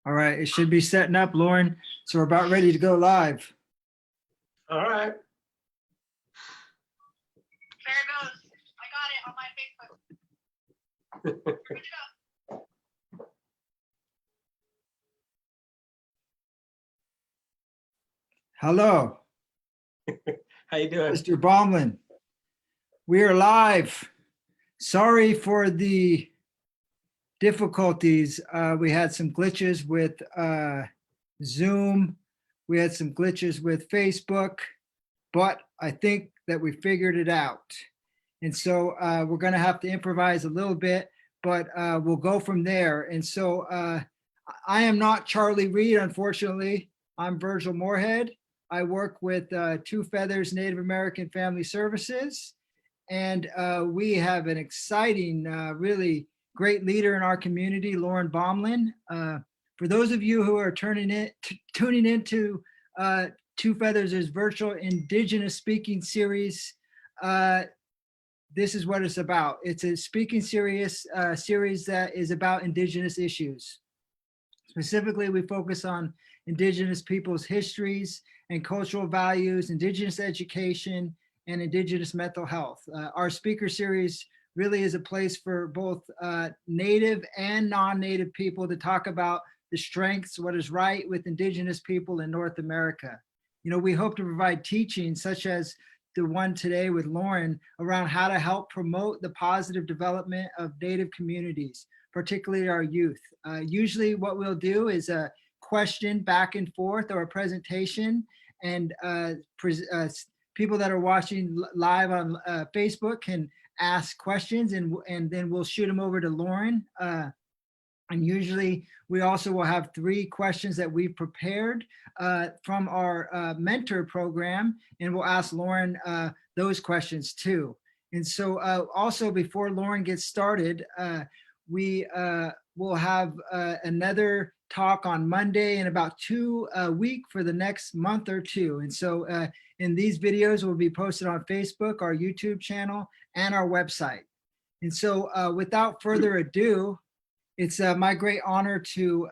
All right, it should be setting up, Loren. So we're about ready to go live. All right. There it goes. I got it on my Facebook. Here we go. Hello, How you doing? Mr. Bommelyn. We are live. Sorry for the difficulties. We had some glitches with Zoom. We had some glitches with Facebook, but I think that we figured it out. And so we're going to have to improvise a little bit, but we'll go from there. And so I am not Charlie Reed, unfortunately. I'm Virgil Moorhead. I work with Two Feathers Native American Family Services. And we have an exciting, really great leader in our community, Loren Bommelyn. For those of you who are tuning into Two Feathers' virtual Indigenous speaking series, this is what it's about. It's a speaking series that is about Indigenous issues. Specifically, we focus on Indigenous people's histories and cultural values, Indigenous education, and Indigenous mental health. Our speaker series really is a place for both Native and non-Native people to talk about the strengths, what is right with Indigenous people in North America. You know, we hope to provide teachings such as the one today with Loren around how to help promote the positive development of Native communities, particularly our youth. Usually what we'll do is a question back and forth or a presentation, and people that are watching live on Facebook can ask questions, and then we'll shoot them over to Loren. And usually we also will have 3 questions that we've prepared from our mentor program, and we'll ask Loren those questions too. And so also before Loren gets started, we will have another talk on Monday in about 2 weeks for the next month or 2. And so and these videos will be posted on Facebook, our YouTube channel, and our website. And so without further ado, it's my great honor to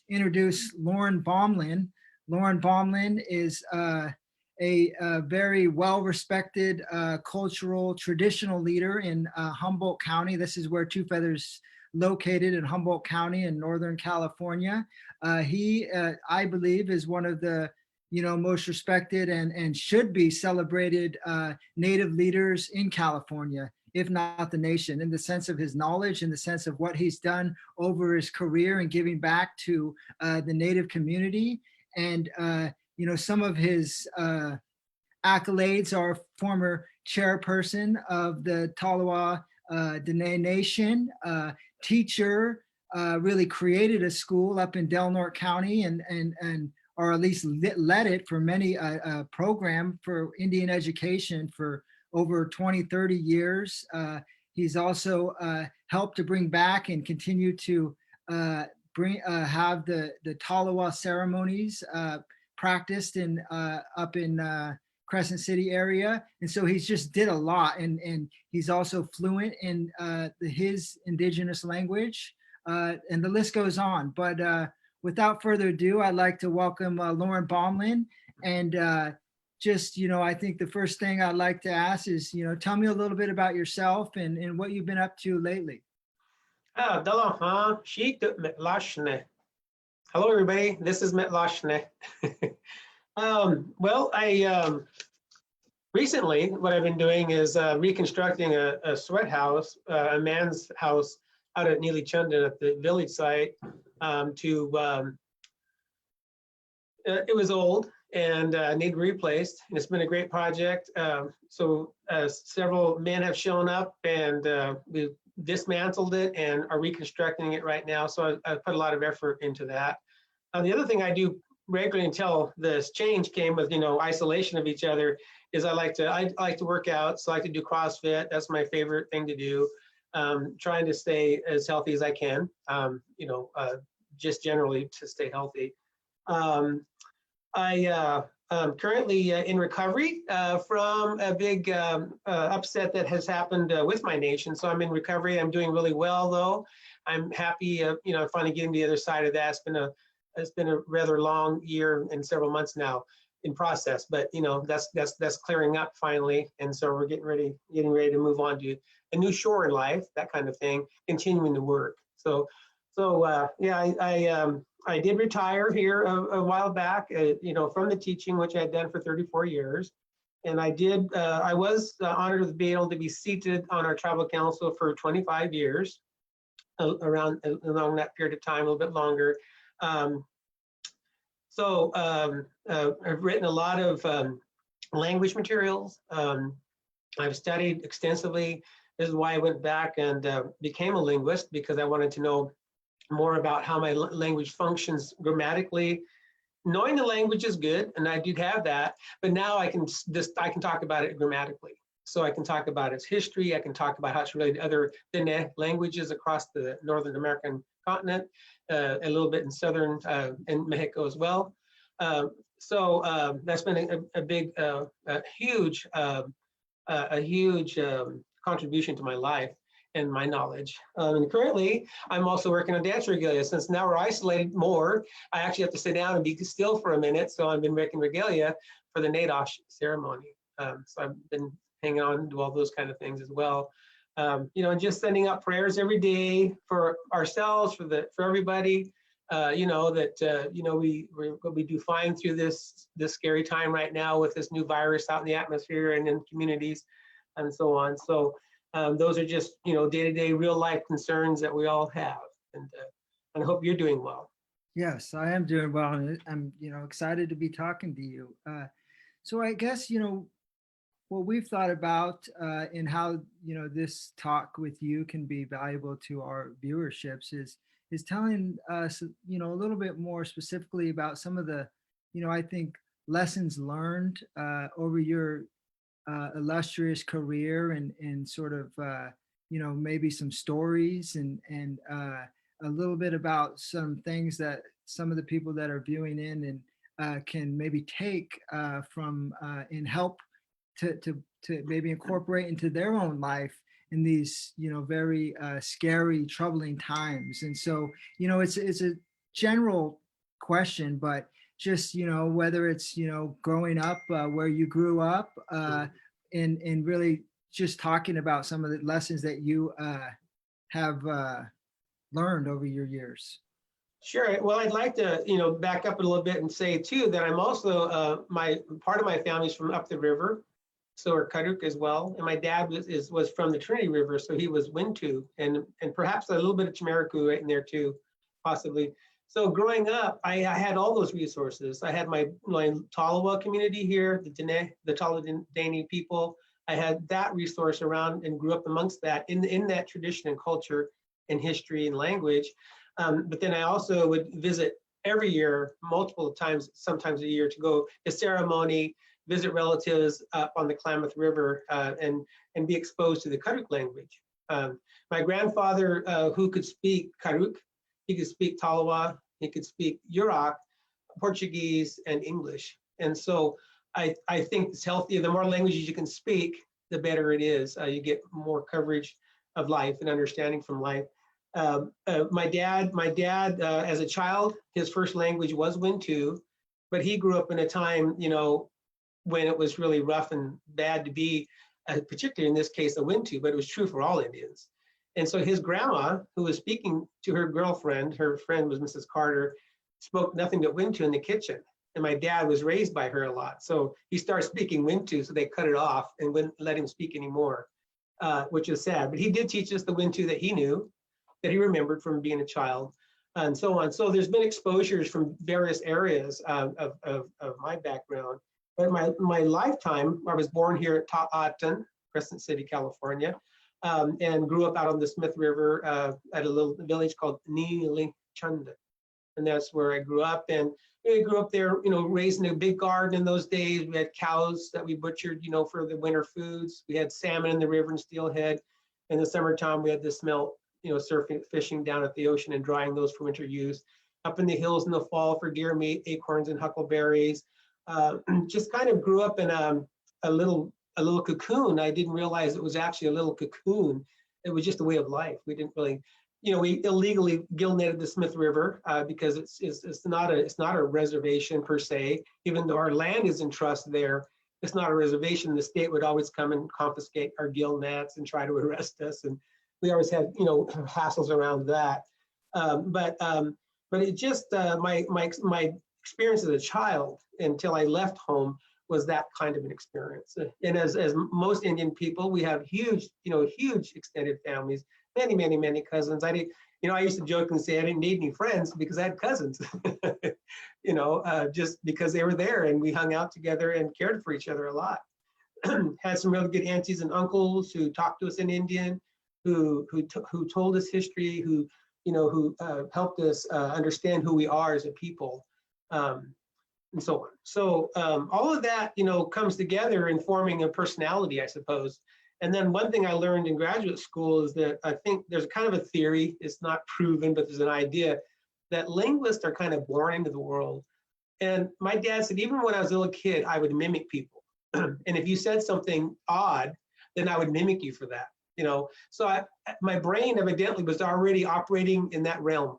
introduce Loren Bommelyn. Loren Bommelyn is a very well-respected cultural traditional leader in Humboldt County. This is where Two Feathers located, in Humboldt County in Northern California. He, I believe, is one of the most respected and should be celebrated Native leaders in California, if not the nation, in the sense of his knowledge, in the sense of what he's done over his career and giving back to the Native community. And some of his accolades are former chairperson of the Tolowa Dene Nation, teacher, really created a school up in Del Norte County, and or at least led it for many program for Indian education for over 20, 30 years. He's also helped to bring back and continue to have the Tolowa ceremonies practiced in up in Crescent City area. And so he's just did a lot, and he's also fluent in his Indigenous language, and the list goes on. But without further ado, I'd like to welcome Loren Bommelyn. And I think the first thing I'd like to ask is, tell me a little bit about yourself and what you've been up to lately. Hello, everybody. This is lash-ne. Well, I recently what I've been doing is reconstructing a sweat house, a man's house out at Neely Chundan at the village site. It was old and needed replaced, and it's been a great project. So several men have shown up, and we've dismantled it and are reconstructing it right now. So I put a lot of effort into that. The other thing I do regularly until this change came with isolation of each other is I like to work out. So I like to do CrossFit. That's my favorite thing to do. Trying to stay as healthy as I can. Just generally to stay healthy. I am currently in recovery from a big upset that has happened with my nation. So I'm in recovery. I'm doing really well, though. I'm happy, finally getting to the other side of that. It's been a rather long year and several months now in process, but that's clearing up finally, and so we're getting ready to move on to a new shore in life, that kind of thing, continuing to work. So I did retire here a while back, from the teaching, which I had done for 34 years. And I was honored to be able to be seated on our tribal council for 25 years, along that period of time, a little bit longer. I've written a lot of language materials. I've studied extensively. This is why I went back and became a linguist, because I wanted to know more about how my language functions grammatically. Knowing the language is good, and I do have that, but now I can talk about it grammatically. So I can talk about its history. I can talk about how it's related to other languages across the Northern American continent, a little bit in Southern and Mexico as well. That's been a huge contribution to my life and my knowledge. And currently, I'm also working on dance regalia. Since now we're isolated more, I actually have to sit down and be still for a minute. So I've been making regalia for the Natosh ceremony. So I've been hanging on to do all those kind of things as well. And just sending out prayers every day for ourselves, for everybody. We do fine through this scary time right now with this new virus out in the atmosphere and in communities and so on. So those are just, day-to-day real life concerns that we all have. And I hope you're doing well. Yes, I am doing well, and I'm, excited to be talking to you. So I guess, what we've thought about and how, this talk with you can be valuable to our viewerships is telling us, a little bit more specifically about some of the, I think, lessons learned over your illustrious career, and sort of, maybe some stories and a little bit about some things that some of the people that are viewing in and can maybe take from and help to maybe incorporate into their own life in these, very scary, troubling times. And so, it's a general question, but just, whether it's, growing up where you grew up and really just talking about some of the lessons that you have learned over your years. Sure. Well, I'd like to, back up a little bit and say too, that I'm also, part of my family's from up the river. So are Karuk as well. And my dad was from the Trinity River, so he was Wintu, and perhaps a little bit of Chimeriku right in there too, possibly. So growing up, I had all those resources. I had my Talawa community here, the Taladani people. I had that resource around and grew up amongst that in that tradition and culture and history and language. But then I also would visit every year, multiple times, sometimes a year, to go to ceremony, visit relatives up on the Klamath River, and be exposed to the Karuk language. My grandfather, who could speak Karuk, he could speak Talawa, he could speak Yurok, Portuguese, and English. And so I think it's healthy. The more languages you can speak, the better it is. You get more coverage of life and understanding from life. My dad, as a child, his first language was Wintu, but he grew up in a time, when it was really rough and bad to be, particularly in this case, a Wintu, but it was true for all Indians. And so his grandma, who was speaking to her girlfriend, her friend was Mrs. Carter, spoke nothing but Wintu in the kitchen. And my dad was raised by her a lot. So he started speaking Wintu, so they cut it off and wouldn't let him speak anymore, which is sad. But he did teach us the Wintu that he knew, that he remembered from being a child, and so on. So there's been exposures from various areas of my background. But my lifetime, I was born here at Ta'atan, Crescent City, California, and grew up out on the Smith River at a little village called Nili Chunda. And that's where I grew up. And I grew up there, raised in a big garden in those days. We had cows that we butchered, for the winter foods. We had salmon in the river in Steelhead. In the summertime, we had the smelt, surfing, fishing down at the ocean and drying those for winter use. Up in the hills in the fall for deer meat, acorns and huckleberries. Just kind of grew up in a little cocoon. I didn't realize it was actually a little cocoon. It was just a way of life. We didn't really we illegally gill netted the Smith River because it's not a reservation per se. Even though our land is in trust there, it's not a reservation. The state would always come and confiscate our gill nets and try to arrest us, and we always had hassles around that. But it just my experience as a child until I left home was that kind of an experience. And as most Indian people, we have huge extended families, many cousins. I used to jokingly say I didn't need any friends because I had cousins, just because they were there and we hung out together and cared for each other a lot. Had some really good aunties and uncles who talked to us in Indian, who told us history, who helped us understand who we are as a people. And so on. So all of that, comes together in forming a personality, I suppose. And then one thing I learned in graduate school is that I think there's kind of a theory, it's not proven, but there's an idea that linguists are kind of born into the world. And my dad said, even when I was a little kid, I would mimic people. And if you said something odd, then I would mimic you for that, So my brain evidently was already operating in that realm,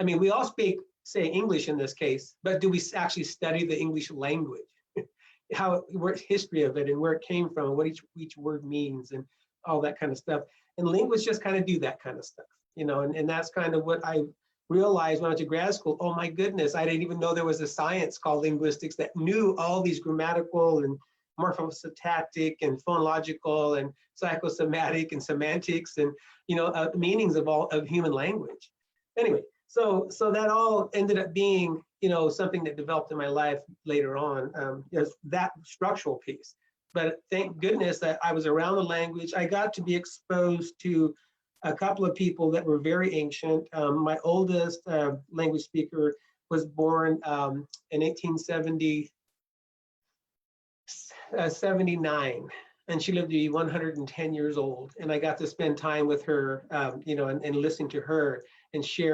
we all say English in this case, but do we actually study the English language? What history of it and where it came from and what each word means and all that kind of stuff. And linguists just kind of do that kind of stuff, and that's kind of what I realized when I went to grad school. Oh my goodness, I didn't even know there was a science called linguistics that knew all these grammatical and morphosyntactic and phonological and psychosomatic and semantics and meanings of human language. Anyway, so that all ended up being something that developed in my life later on, that structural piece. But thank goodness that I was around the language. I got to be exposed to a couple of people that were very ancient. My oldest language speaker was born in 1879, and she lived to be 110 years old. And I got to spend time with her, and listening to her and she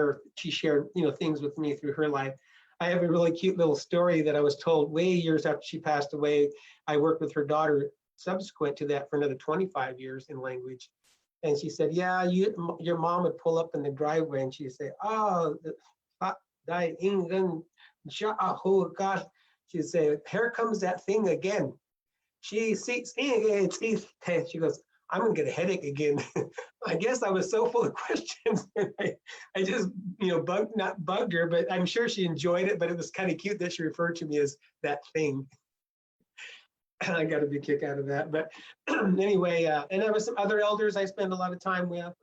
shared, things with me through her life. I have a really cute little story that I was told way years after she passed away. I worked with her daughter subsequent to that for another 25 years in language. And she said, yeah, your mom would pull up in the driveway and she'd say, oh, gosh. She'd say, here comes that thing again. She goes, I'm gonna get a headache again. I guess I was so full of questions. I just, not bugged her, but I'm sure she enjoyed it, but it was kind of cute that she referred to me as that thing. I got a big kick out of that. But anyway, and there was some other elders I spent a lot of time with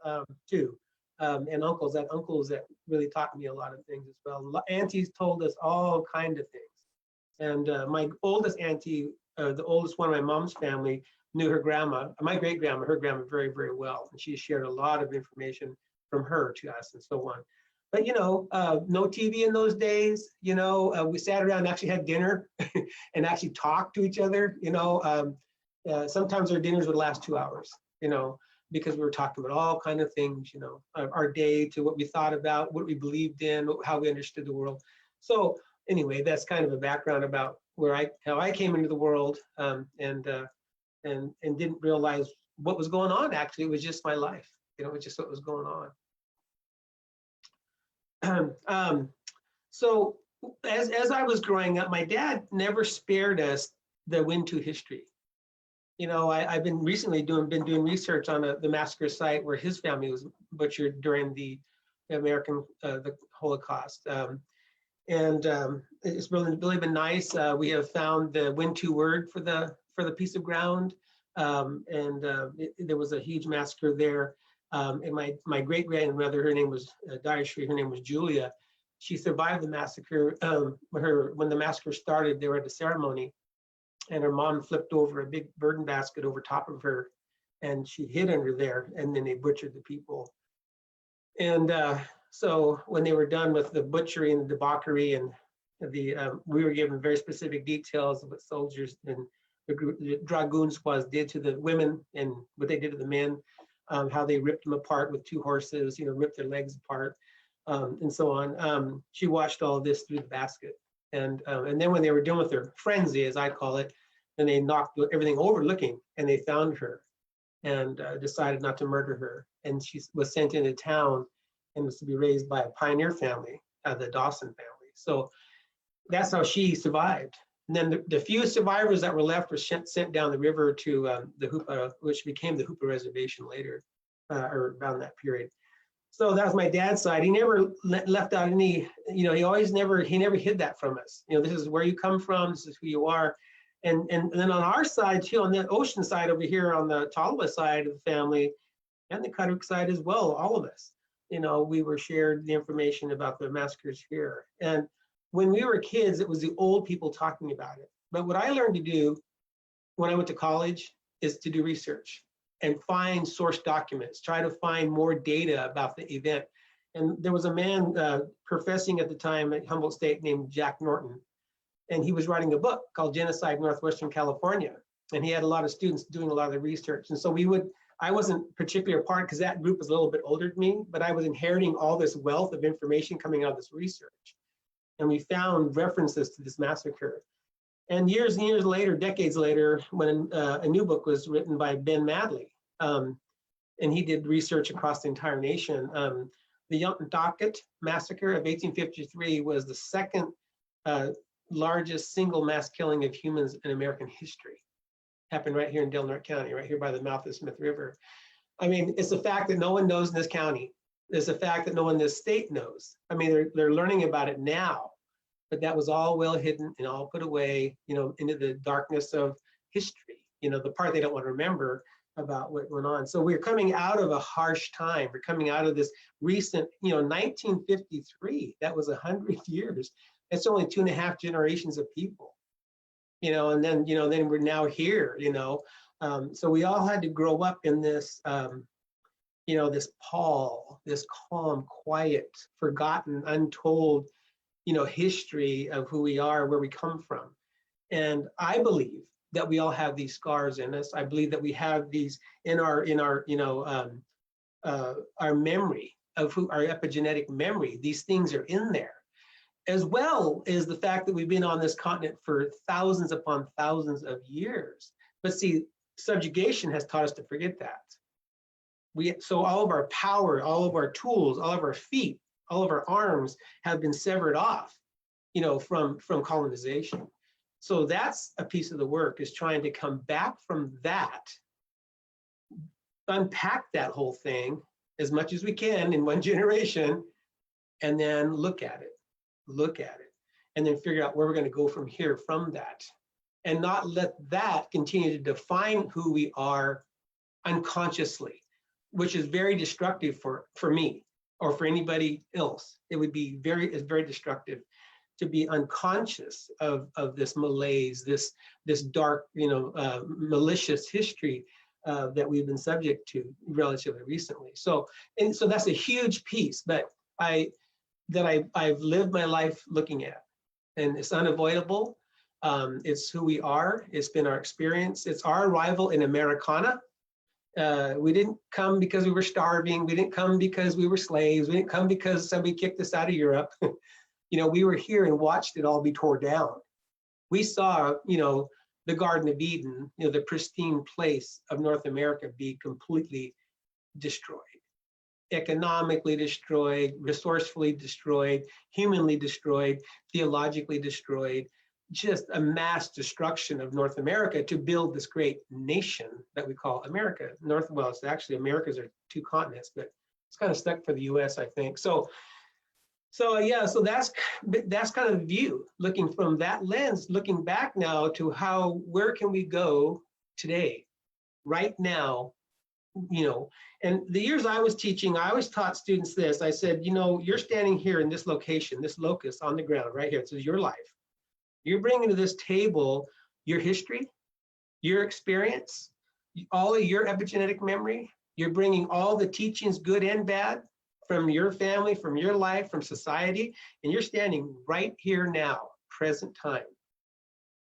too, and uncles that really taught me a lot of things as well. Aunties told us all kinds of things. And my oldest auntie, the oldest one of my mom's family, knew her grandma, my great grandma, her grandma very, very well. And she shared a lot of information from her to us and so on. But, no TV in those days, we sat around and actually had dinner and actually talked to each other, sometimes our dinners would last 2 hours, because we were talking about all kinds of things, our day to what we thought about, what we believed in, how we understood the world. So anyway, that's kind of a background about how I came into the world, and didn't realize what was going on. Actually, it was just my life. It was just what was going on. So as I was growing up, my dad never spared us the Wintu history. I've been recently doing research on the massacre site where his family was butchered during the Holocaust. And it's really been nice. We have found the Wintu word for the piece of ground, there was a huge massacre there. And my great grandmother, her name was Dayashri, her name was Julia. She survived the massacre. When the massacre started, they were at a ceremony, and her mom flipped over a big burden basket over top of her, and she hid under there, and then they butchered the people. And so when they were done with the butchery and the debauchery, and we were given very specific details of what soldiers and the dragoon squads did to the women and what they did to the men, how they ripped them apart with 2 horses, ripped their legs apart, and so on. She watched all of this through the basket. And then when they were done with their frenzy, as I call it, then they knocked everything over looking, and they found her and decided not to murder her. and she was sent into town and was to be raised by a pioneer family, the Dawson family. So that's how she survived. And then the few survivors that were left were sent down the river to the Hoopa, which became the Hoopa Reservation later, or around that period. So that was my dad's side. He never left out any, you know, he never hid that from us. You know, this is where you come from, this is who you are. And then on our side too, on the ocean side over here, on the Tolowa side of the family, and the Karuk side as well, all of us, you know, we were shared the information about the massacres here. And when we were kids, it was the old people talking about it. But what I learned to do when I went to college is to do research and find source documents, try to find more data about the event. And there was a man professing at the time at Humboldt State named Jack Norton, and he was writing a book called Genocide Northwestern California. And he had a lot of students doing a lot of the research. And so I wasn't particularly a part because that group was a little bit older than me, but I was inheriting all this wealth of information coming out of this research. And we found references to this massacre. And years later, decades later, when a new book was written by Ben Madley, and he did research across the entire nation. The Untitled Massacre of 1853 was the second largest single mass killing of humans in American history. Happened right here in Del Norte County, right here by the mouth of the Smith River. I mean, it's a fact that no one knows in this county. It's a fact that no one in this state knows. I mean, they're learning about it now, but that was all well hidden and all put away, you know, into the darkness of history, you know, the part they don't want to remember about what went on. So we're coming out of a harsh time. We're coming out of this recent, you know, 1953, that was 100 years. That's only 2.5 generations of people, you know, and then, you know, then we're now here, you know. So we all had to grow up in this, you know, this pall, this calm, quiet, forgotten, untold, you know, history of who we are, where we come from. And I believe that we all have these scars in us. I believe that we have these in our you know, our memory of who, our epigenetic memory. These things are in there, as well as the fact that we've been on this continent for thousands upon thousands of years. But see, subjugation has taught us to forget that. So all of our power, all of our tools, all of our feet, all of our arms have been severed off, you know, from colonization. So that's a piece of the work, is trying to come back from that, unpack that whole thing as much as we can in one generation, and then look at it, and then figure out where we're going to go from here, from that, and not let that continue to define who we are unconsciously, which is very destructive for me or for anybody else. It would be it's very destructive to be unconscious of this malaise, this dark, you know, malicious history that we've been subject to relatively recently. So that's a huge piece, but I've lived my life looking at, and it's unavoidable. It's who we are. It's been our experience. It's our arrival in Americana. We didn't come because we were starving. We didn't come because we were slaves. We didn't come because somebody kicked us out of Europe. You know, we were here and watched it all be torn down. We saw, you know, the Garden of Eden, you know, the pristine place of North America be completely destroyed, economically destroyed, resourcefully destroyed, humanly destroyed, theologically destroyed, just a mass destruction of North America to build this great nation that we call America. Well, it's actually, Americas are 2 continents, but it's kind of stuck for the US, I think. So yeah, so that's kind of the view, looking from that lens, looking back now to where can we go today, right now, you know. And the years I was teaching, I always taught students this. I said, you know, you're standing here in this location, this locus on the ground right here. This is your life. You're bringing to this table your history, your experience, all of your epigenetic memory. You're bringing all the teachings, good and bad, from your family, from your life, from society, and you're standing right here now, present time.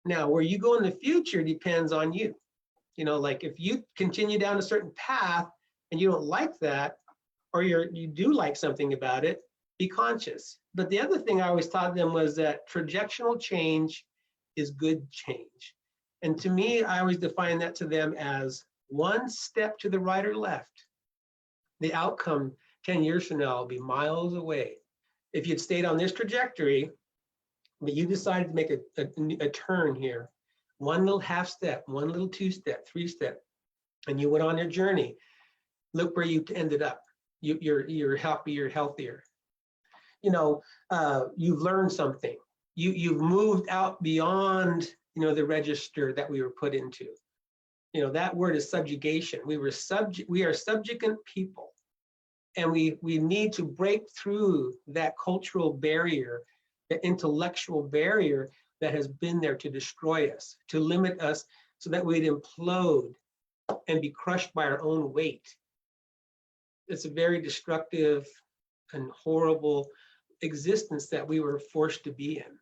Now, where you go in the future depends on you. You know, like if you continue down a certain path and you don't like that, or you do like something about it, be conscious. But the other thing I always taught them was that trajectional change is good change. And to me, I always define that to them as one step to the right or left, the outcome 10 years from now will be miles away. If you'd stayed on this trajectory, but you decided to make a turn here, one little half step, one little 2-step, 3-step, and you went on your journey, look where you ended up. You're happier, healthier. You've learned something. You've moved out beyond, the register that we were put into. That word is subjugation. We are subjugant people. And we need to break through that cultural barrier, the intellectual barrier that has been there to destroy us, to limit us so that we'd implode and be crushed by our own weight. It's a very destructive and horrible existence that we were forced to be in.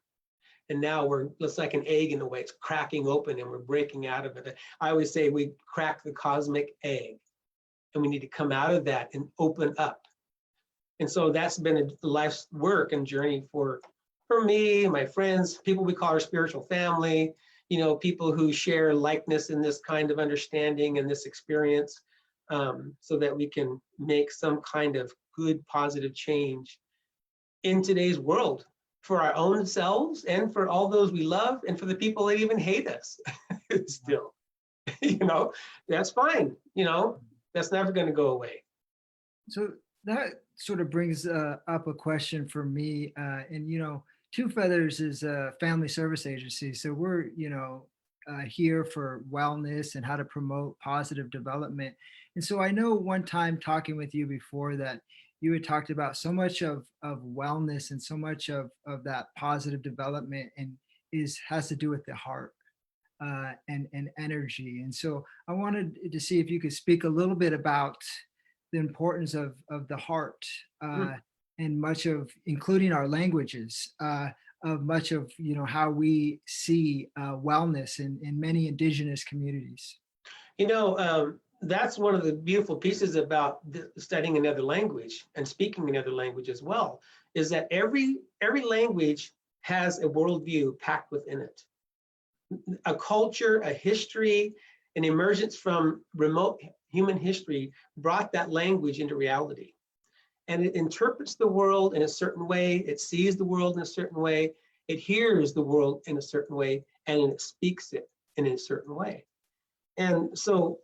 And now it's like an egg in a way, it's cracking open and we're breaking out of it. I always say we cracked the cosmic egg and we need to come out of that and open up. And so that's been a life's work and journey for me, my friends, people we call our spiritual family, people who share likeness in this kind of understanding and this experience, so that we can make some kind of good, positive change in today's world for our own selves and for all those we love and for the people that even hate us still. That's fine. That's never going to go away. So that sort of brings up a question for me. And Two Feathers is a family service agency. So we're, here for wellness and how to promote positive development. And so I know one time talking with you before that you had talked about so much of wellness and so much of that positive development and has to do with the heart and energy. And so I wanted to see if you could speak a little bit about the importance of the heart and much of, including our languages, of much of how we see wellness in many Indigenous communities. That's one of the beautiful pieces about studying another language and speaking another language as well, is that every language has a worldview packed within it. A culture, a history, an emergence from remote human history brought that language into reality. And it interprets the world in a certain way, it sees the world in a certain way, it hears the world in a certain way, and it speaks it in a certain way. And so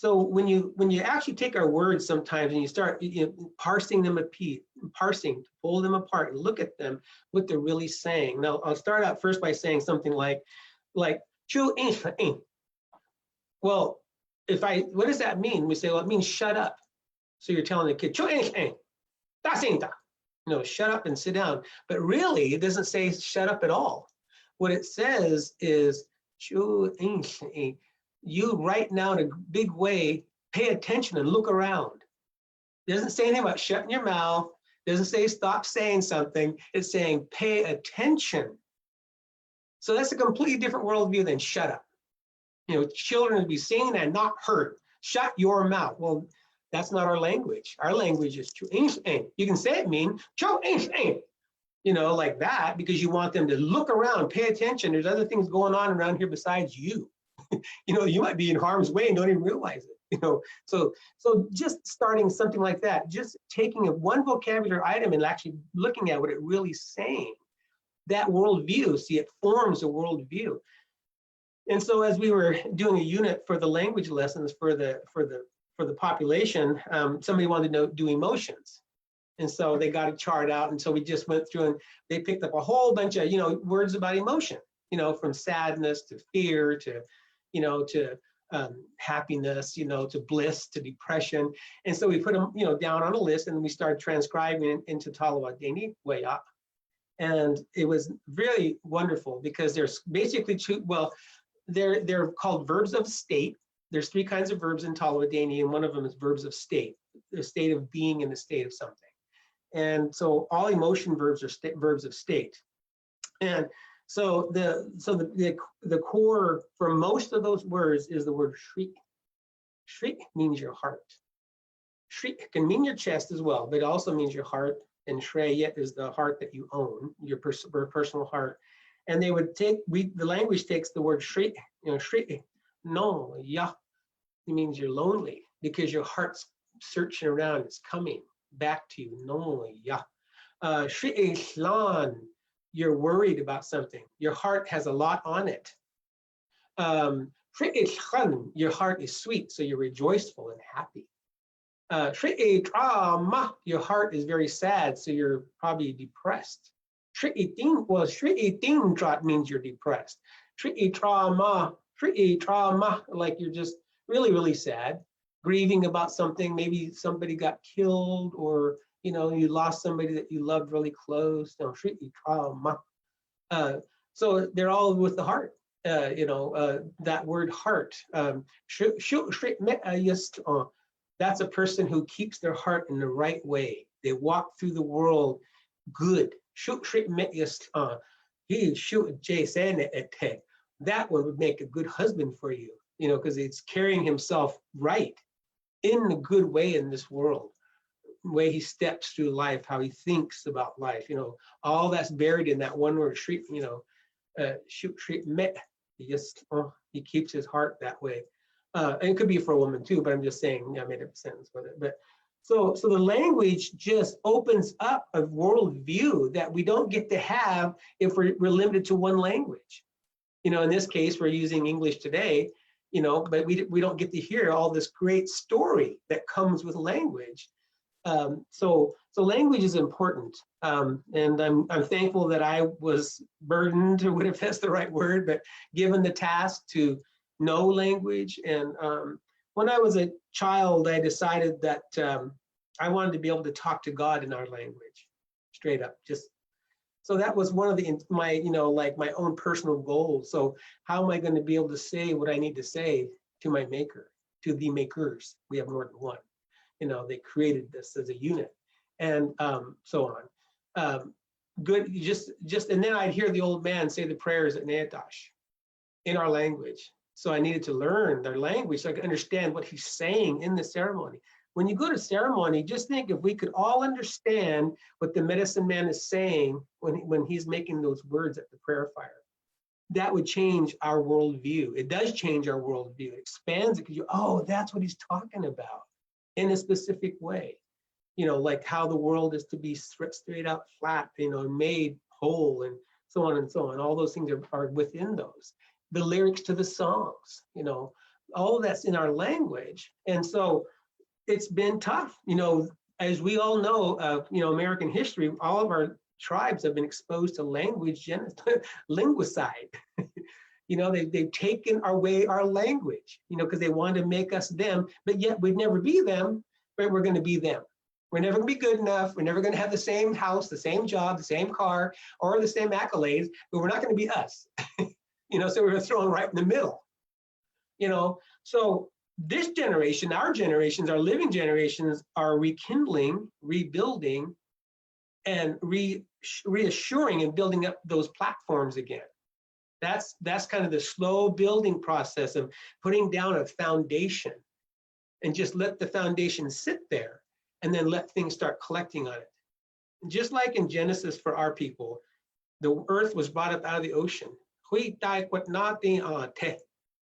when you actually take our words sometimes and you start parsing them pull them apart and look at them, what they're really saying. Now, I'll start out first by saying something like, well, what does that mean? We say, well, it means shut up. So you're telling the kid, shut up and sit down. But really, it doesn't say shut up at all. What it says is, you right now in a big way, pay attention and look around. It doesn't say anything about shutting your mouth. It doesn't say stop saying something. It's saying pay attention. So that's a completely different worldview than shut up. Children would be seen and not heard. Shut your mouth. Well, that's not our language. Our language is you can say it mean like that, because you want them to look around, pay attention. There's other things going on around here besides you. You might be in harm's way and don't even realize it. So just starting something like that, just taking one vocabulary item and actually looking at what it really is saying. That worldview, see, it forms a worldview. And so as we were doing a unit for the language lessons for the population, somebody wanted to do emotions. And so they got a chart out. And so we just went through and they picked up a whole bunch of, words about emotion, from sadness to fear to happiness, to bliss, to depression. And so we put them, down on a list and we started transcribing it into Talawadeni Waya. And it was really wonderful because there's basically they're called verbs of state. There's 3 kinds of verbs in Talawadeni, and one of them is verbs of state, the state of being in the state of something. And so all emotion verbs are verbs of state. And so the core for most of those words is the word shriek. Shriek means your heart. Shriek can mean your chest as well, but it also means your heart. And shreya is the heart that you own, your personal heart. And they would the language takes the word shriek, shriek. No, yeah, it means you're lonely because your heart's searching around. It's coming back to you. No, yeah. Shri'lan, you're worried about something. Your heart has a lot on it. Shri'lan, your heart is sweet, so you're rejoiceful and happy. Shri'trama, your heart is very sad, so you're probably depressed. Shri'tingdrat means you're depressed. Shri'trama, like you're just really, really sad, grieving about something. Maybe somebody got killed, or you lost somebody that you loved really close. No, shri'trama. So they're all with the heart. That word heart. That's a person who keeps their heart in the right way. They walk through the world good. That one would make a good husband for you, because it's carrying himself right in a good way in this world. The way he steps through life, how he thinks about life, all that's buried in that one word, he keeps his heart that way. And it could be for a woman too, but I'm just saying, I made a sentence with it. But so the language just opens up a worldview that we don't get to have if we're limited to one language. In this case, we're using English today, but we don't get to hear all this great story that comes with language. So language is important, and I'm thankful that I was burdened, or what if that's the right word, but given the task to know language. And when I was a child, I decided that I wanted to be able to talk to God in our language, straight up. So that was one of my my own personal goals. So how am I going to be able to say what I need to say to my maker, to the makers? We have more than one. They created this as a unit, and so on. Good, and then I'd hear the old man say the prayers at Neatash in our language. So I needed to learn their language so I could understand what he's saying in the ceremony. When you go to ceremony, just think if we could all understand what the medicine man is saying when he's making those words at the prayer fire, that would change our worldview. It does change our worldview. It expands it, because that's what he's talking about in a specific way. Like how the world is to be straight out flat, made whole, and so on and so on. All those things are within those. The lyrics to the songs, all of that's in our language. And so it's been tough, as we all know, American history, all of our tribes have been exposed to language linguicide. They've taken away our language, because they wanted to make us them, but yet we'd never be them, but we're going to be them. We're never going to be good enough. We're never going to have the same house, the same job, the same car, or the same accolades, but we're not going to be us. So we're thrown right in the middle. So this generation, our generations, our living generations, are rekindling, rebuilding, and reassuring and building up those platforms again. That's kind of the slow building process of putting down a foundation, and just let the foundation sit there, and then let things start collecting on it. Just like in Genesis for our people, the earth was brought up out of the ocean.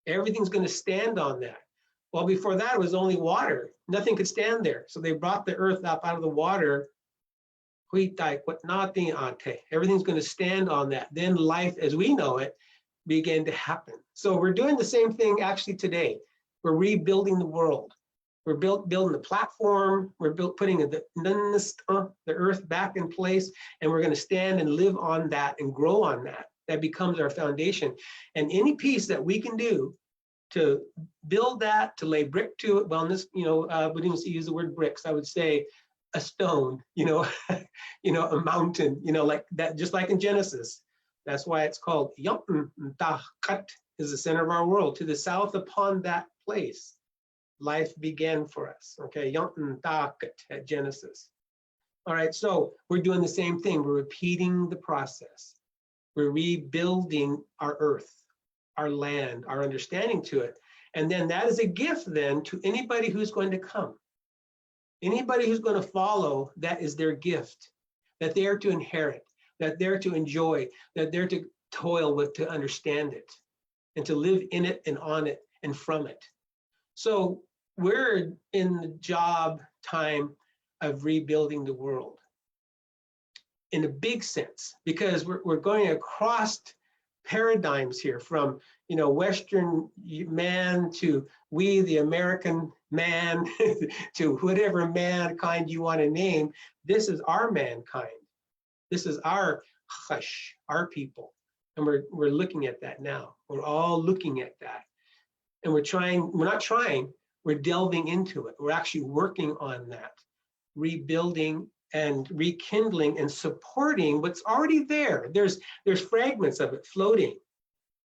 Everything's going to stand on that. Well, before that, it was only water. Nothing could stand there. So they brought the earth up out of the water. Everything's going to stand on that. Then life as we know it began to happen. So we're doing the same thing actually today. We're rebuilding the world. We're building the platform. We're putting the earth back in place, and we're going to stand and live on that and grow on that. That becomes our foundation. And any piece that we can do to build that, to lay brick to it, well, in this, we didn't use the word bricks. I would say a stone, a mountain, like that, just like in Genesis. That's why it's called Yontan Kat is the center of our world. To the south upon that place, life began for us. Okay, Yontan Kat at Genesis. All right, so we're doing the same thing. We're repeating the process. We're rebuilding our earth, our land, our understanding to it. And then that is a gift then to anybody who's going to come. Anybody who's going to follow, that is their gift, that they are to inherit, that they're to enjoy, that they're to toil with, to understand it, and to live in it and on it and from it. So we're in the job time of rebuilding the world in a big sense, because we're going across paradigms here from, Western man to we, the American man, to whatever mankind you want to name. This is our mankind. This is our hush, our people. And we're looking at that now. We're all looking at that. And we're delving into it. We're actually working on that, rebuilding and rekindling and supporting what's already there. There's fragments of it floating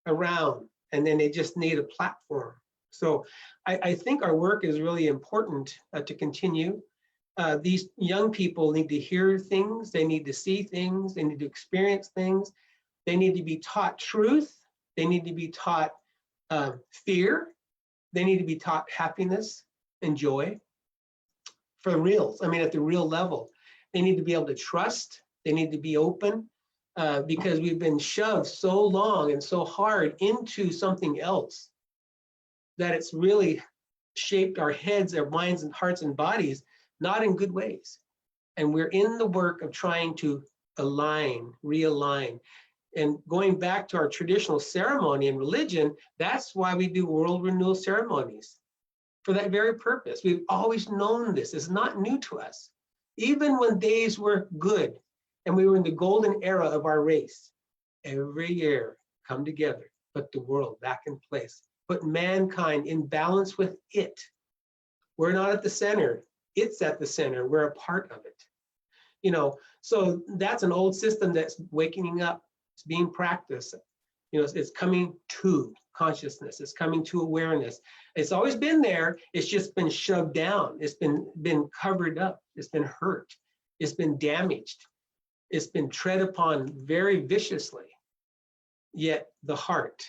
around, and then they just need a platform. So I think our work is really important to continue. These young people need to hear things, they need to see things, they need to experience things. They need to be taught truth. They need to be taught fear. They need to be taught happiness and joy for reals. I mean, at the real level. They need to be able to trust. They need to be open because we've been shoved so long and so hard into something else that it's really shaped our heads, our minds and hearts and bodies, not in good ways. And we're in the work of trying to align, realign. And going back to our traditional ceremony and religion, that's why we do world renewal ceremonies, for that very purpose. We've always known this. It's not new to us. Even when days were good and we were in the golden era of our race, every year come together, put the world back in place, put mankind in balance with it. We're not at the center. It's at the center. We're a part of it. So that's an old system that's waking up. It's being practiced. It's coming to consciousness. It's coming to awareness. It's always been there. It's just been shoved down. It's been covered up. It's been hurt. It's been damaged. It's been tread upon very viciously. Yet the heart,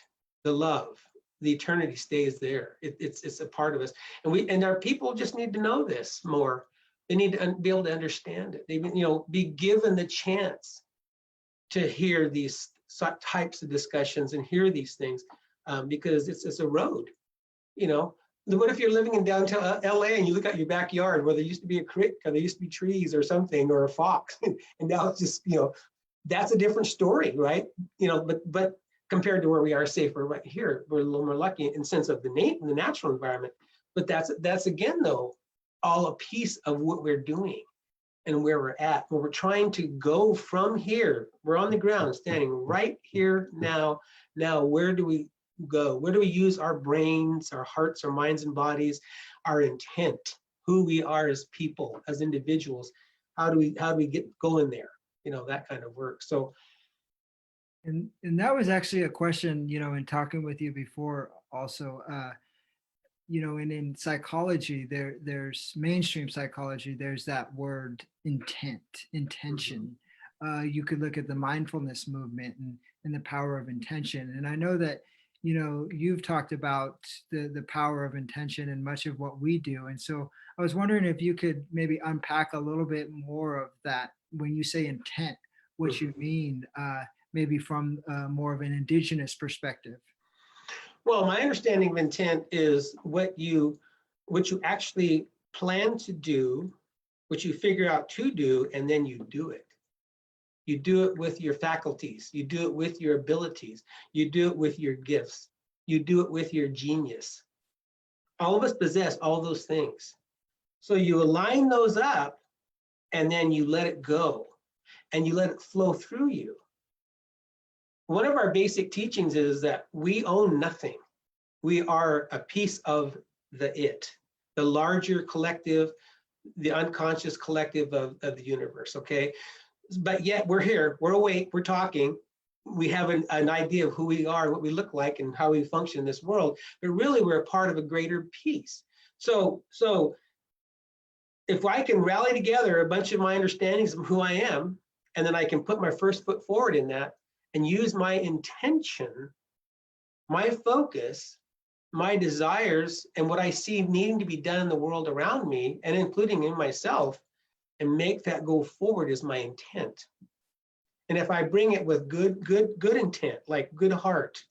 the love, the eternity stays there. It's a part of us. And our people just need to know this more. They need to be able to understand it. They be given the chance to hear these types of discussions and hear these things because it's a road. What if you're living in downtown LA and you look at your backyard where there used to be a creek or there used to be trees or something or a fox and now it's just, that's a different story, right? But compared to where we are safer right here, we're a little more lucky in the sense of the natural environment. But that's again, though, all a piece of what we're doing and where we're at, where we're trying to go from here. We're on the ground, standing right here now. Now, where do we go? Where do we use our brains, our hearts, our minds and bodies, our intent, who we are as people, as individuals? How do we get going there? That kind of work. So, and that was actually a question, in talking with you before also, and in psychology, there's mainstream psychology, there's that word intention. You could look at the mindfulness movement and the power of intention. And I know that, you've talked about the power of intention in much of what we do. And so I was wondering if you could maybe unpack a little bit more of that when you say intent, what you mean, maybe from more of an Indigenous perspective. Well, my understanding of intent is what you actually plan to do, what you figure out to do, and then you do it. You do it with your faculties. You do it with your abilities. You do it with your gifts. You do it with your genius. All of us possess all those things. So you align those up, and then you let it go, and you let it flow through you. One of our basic teachings is that we own nothing. We are a piece of the larger collective, the unconscious collective of the universe, okay? But yet we're here, we're awake, we're talking, we have an idea of who we are, what we look like, and how we function in this world, but really we're a part of a greater piece. So if I can rally together a bunch of my understandings of who I am, and then I can put my first foot forward in that, and use my intention, my focus, my desires, and what I see needing to be done in the world around me, and including in myself, and make that go forward is my intent. And if I bring it with good intent, like good heart,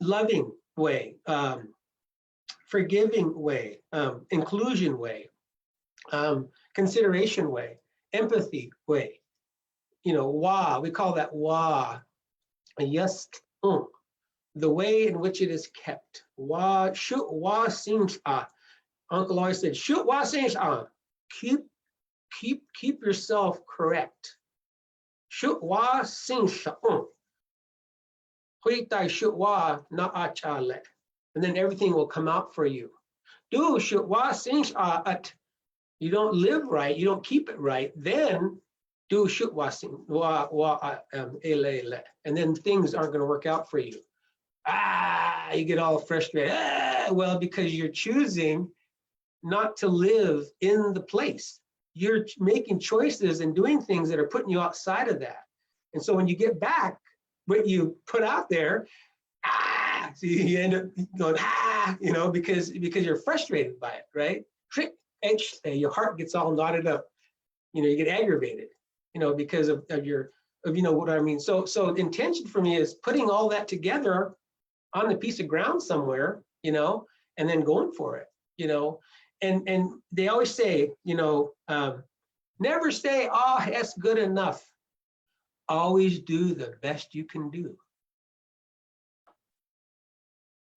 loving way, forgiving way, inclusion way, consideration way, empathy way. You know, wa, we call that wa, yes, the way in which it is kept. Wa, shu, wa, sings, Uncle always said, shu, wa, sings, keep yourself correct. Shu, wa, sings, hui tai shu, wa, na, achale. And then everything will come out for you. Do, shu, wa, sings, at. You don't live right, you don't keep it right, then do shoot wasing, and then things aren't going to work out for you. You get all frustrated. Well, because you're choosing not to live in the place. You're making choices and doing things that are putting you outside of that. And so when you get back what you put out there, so you end up going, you know, because you're frustrated by it, right? Your heart gets all knotted up. You know, you get aggravated, you know, because of you know what I mean. So intention for me is putting all that together on a piece of ground somewhere, you know, and then going for it, you know. And they always say, you know, never say, oh, that's good enough. Always do the best you can do.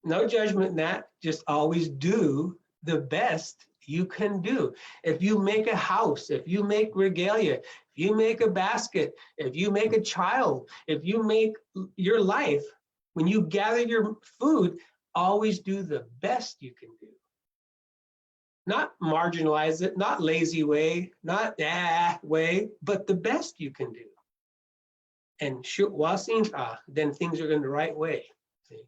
No judgment in that, just always do the best you can do. If you make a house, if you make regalia, if you make a basket, if you make a child, if you make your life, when you gather your food, always do the best you can do. Not marginalize it, not lazy way, not way, but the best you can do. And then things are going the right way. See?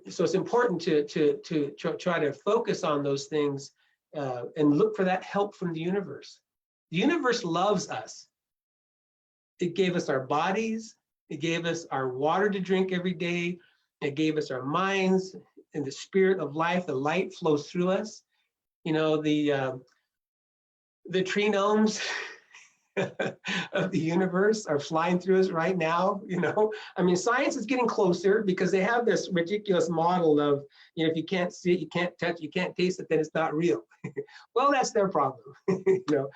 So it's important to try to focus on those things and look for that help from the universe. The universe loves us. It gave us our bodies. It gave us our water to drink every day. It gave us our minds and the spirit of life. The light flows through us. You know, the tree gnomes of the universe are flying through us right now. You know, I mean, science is getting closer because they have this ridiculous model of, you know, if you can't see it, you can't touch, you can't taste it, then it's not real. Well, that's their problem. You know,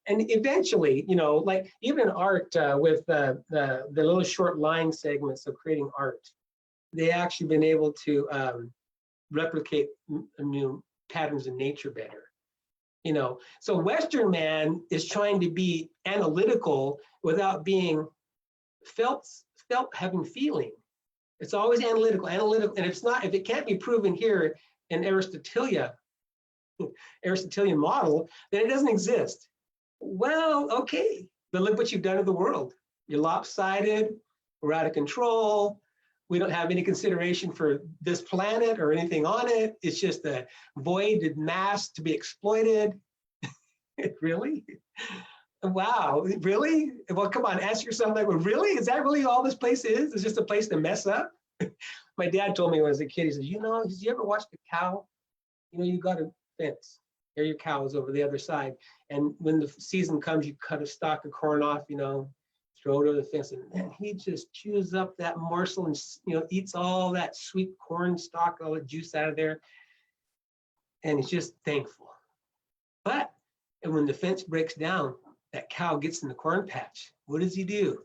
and eventually, you know, like even art with the little short line segments of creating art, they actually been able to replicate new patterns in nature better. You know, so Western man is trying to be analytical without being felt having feeling. It's always analytical, and if it can't be proven here in Aristotelian model, then it doesn't exist. Well, okay, but look what you've done to the world. You're lopsided, we're out of control. We don't have any consideration for this planet or anything on it. It's just a voided mass to be exploited. Really? Wow, really? Well, come on, ask yourself, like, well, really? Is that really all this place is? It's just a place to mess up? My dad told me when I was a kid, he said, you know, did you ever watch the cow? You know, you got a fence. There your cow is over the other side. And when the season comes, you cut a stalk of corn off, you know, throw it over the fence, and man, he just chews up that morsel and, you know, eats all that sweet corn stalk, all the juice out of there, and he's just thankful. But and when the fence breaks down, that cow gets in the corn patch. What does he do?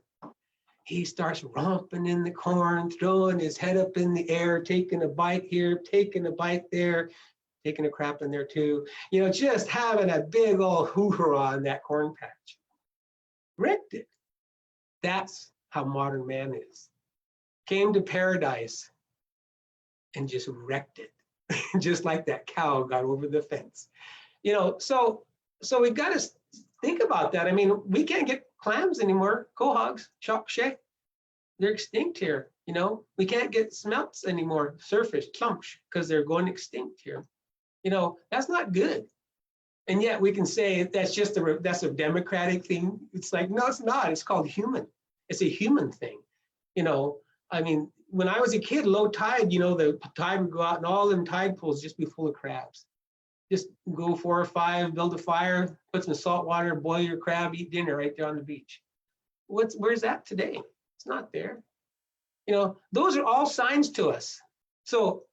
He starts romping in the corn, throwing his head up in the air, taking a bite here, taking a bite there, taking a crap in there too. You know, just having a big old hoo-ha in that corn patch. Wrecked it. That's how modern man is. Came to paradise and just wrecked it. Just like that cow got over the fence. You know, so we got to think about that. I mean, we can't get clams anymore, quahogs, shok-shay. They're extinct here, you know. We can't get smelts anymore, surfish, clumps, because they're going extinct here. You know, that's not good. And yet we can say that's a democratic thing. It's like, no, it's not. It's called human. It's a human thing. You know, I mean, when I was a kid, low tide, you know, the tide would go out and all them tide pools just be full of crabs. Just go 4 or 5, build a fire, put some salt water, boil your crab, eat dinner right there on the beach. Where's that today? It's not there. You know, those are all signs to us So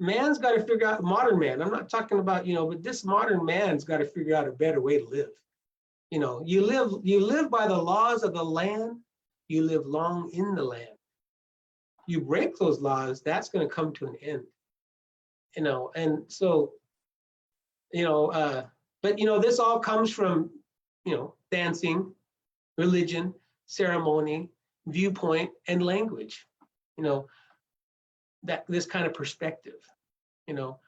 man's got to figure out, modern man, I'm not talking about, but this modern man's got to figure out a better way to live. You live by the laws of the land, you live long in the land. You break those laws, that's going to come to an end. And so, but this all comes from, dancing, religion, ceremony, viewpoint, and language, that this kind of perspective, but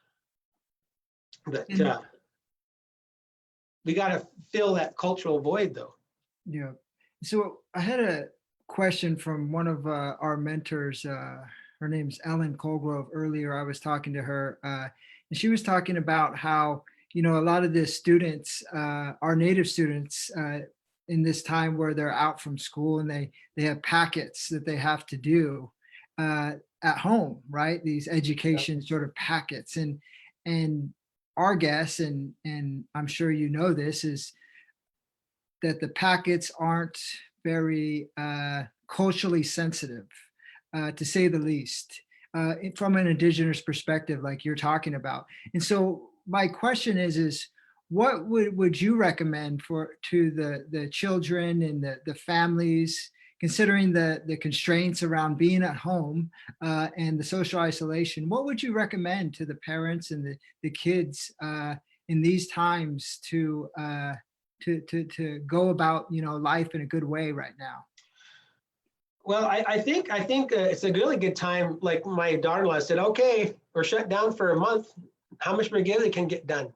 we got to fill that cultural void though. Yeah. So I had a question from one of our mentors. Her name's Ellen Colgrove. Earlier, I was talking to her, and she was talking about how, a lot of the students, our native students, in this time where they're out from school and they have packets that they have to do at home, right? These education sort of packets, and our guess, and I'm sure you know this, is that the packets aren't very culturally sensitive, to say the least, from an Indigenous perspective, like you're talking about. And so my question is what would you recommend to the children and the families, considering the constraints around being at home and the social isolation? What would you recommend to the parents and the kids in these times to go about life in a good way right now? Well, I think it's a really good time. Like my daughter-in-law said, okay, we're shut down for a month. How much McGilly can get done,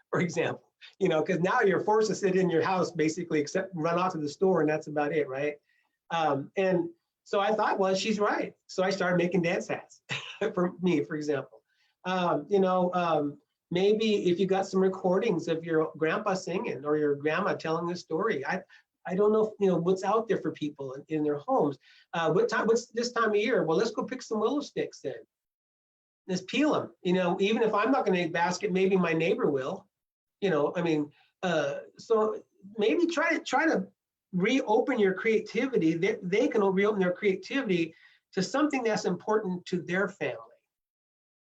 for example, because now you're forced to sit in your house basically, except run off to the store, and that's about it, right? And so I thought, well, she's right. So I started making dance hats for me, for example. Maybe if you got some recordings of your grandpa singing or your grandma telling a story. I don't know, what's out there for people in their homes. What's this time of year? Well, let's go pick some willow sticks then. Let's peel them. Even if I'm not going to make a basket, maybe my neighbor will. So maybe try to reopen your creativity. They can reopen their creativity to something that's important to their family.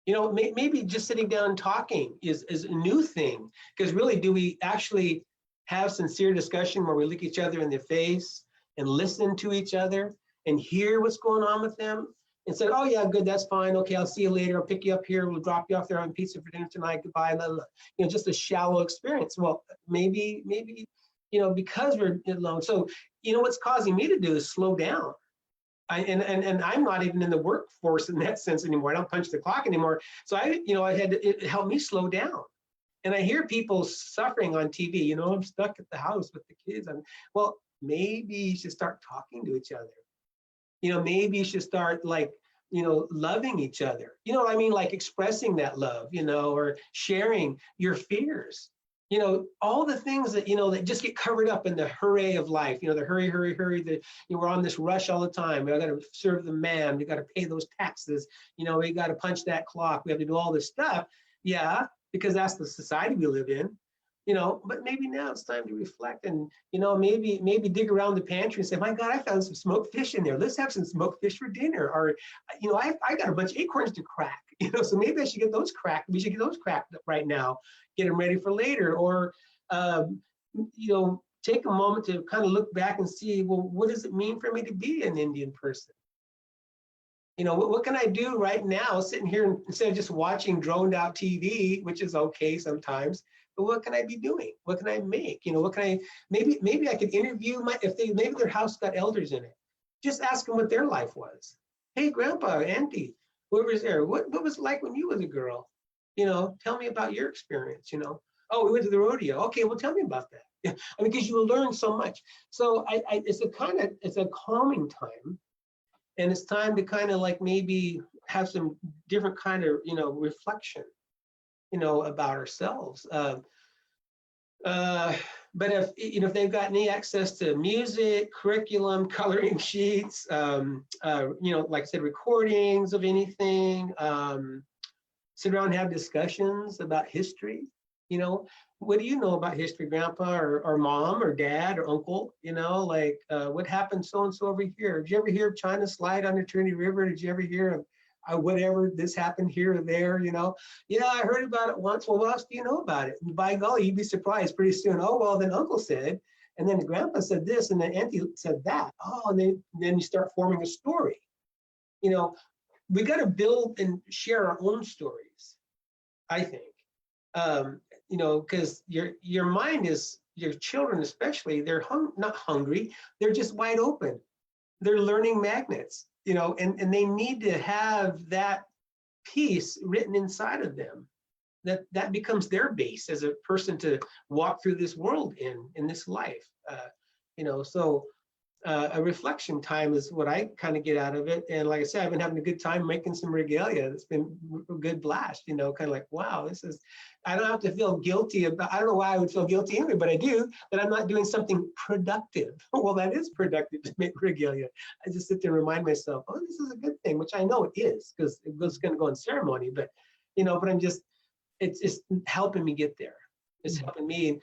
Maybe just sitting down and talking is a new thing, because really, do we actually have sincere discussion where we look each other in the face and listen to each other and hear what's going on with them and say, oh yeah, good, that's fine. Okay, I'll see you later. I'll pick you up here. We'll drop you off there on pizza for dinner tonight. Goodbye. Blah, blah, blah. Just a shallow experience. Well, maybe, because we're alone. So, what's causing me to do is slow down. And I'm not even in the workforce in that sense anymore. I don't punch the clock anymore. So it helped me slow down. And I hear people suffering on TV, I'm stuck at the house with the kids. Well, maybe you should start talking to each other. Maybe you should start loving each other. Like expressing that love, or sharing your fears. All the things that, that just get covered up in the hurry of life, the hurry, we're on this rush all the time. We got to serve the man. We got to pay those taxes. We got to punch that clock. We have to do all this stuff. Yeah, because that's the society we live in, but maybe now it's time to reflect and, maybe dig around the pantry and say, my God, I found some smoked fish in there. Let's have some smoked fish for dinner. Or, I got a bunch of acorns to crack, so maybe I should get those cracked. We should get those cracked up right now, get them ready for later. Or, take a moment to kind of look back and see, well, what does it mean for me to be an Indian person? What can I do right now sitting here instead of just watching droned out TV, which is okay sometimes, but what can I be doing? What can I make? What can I, maybe I could interview maybe their house got elders in it. Just ask them what their life was. Hey, grandpa, auntie, whoever's there, what was it like when you was a girl? Tell me about your experience, Oh, we went to the rodeo. Okay, well, tell me about that. Because you will learn so much. So it's a calming time. And it's time to kind of maybe have some different kind of, reflection, about ourselves. But if they've got any access to music, curriculum, coloring sheets, like I said, recordings of anything, sit around and have discussions about history. What do you know about history, grandpa or mom or dad or uncle? What happened so-and-so over here? Did you ever hear of China slide on the Trinity River? Did you ever hear of whatever, this happened here or there, Yeah, I heard about it once. Well, what else do you know about it? And by golly, you'd be surprised pretty soon. Oh, well, then Uncle said, and then Grandpa said this, and then Auntie said that. Oh, and then you start forming a story. We got to build and share our own stories, I think. Because your mind is, your children especially, they're not hungry, they're just wide open. They're learning magnets, and they need to have that piece written inside of them. That becomes their base as a person to walk through this world in this life. So a reflection time is what I kind of get out of it. And like I said, I've been having a good time making some regalia. It's been a good blast, kind of like, wow, I don't have to feel guilty about, I don't know why I would feel guilty anyway, but I do, that I'm not doing something productive. Well, that is productive to make regalia. I just sit there and remind myself, oh, this is a good thing, which I know it is, because it was going to go in ceremony, but it's just helping me get there. It's helping me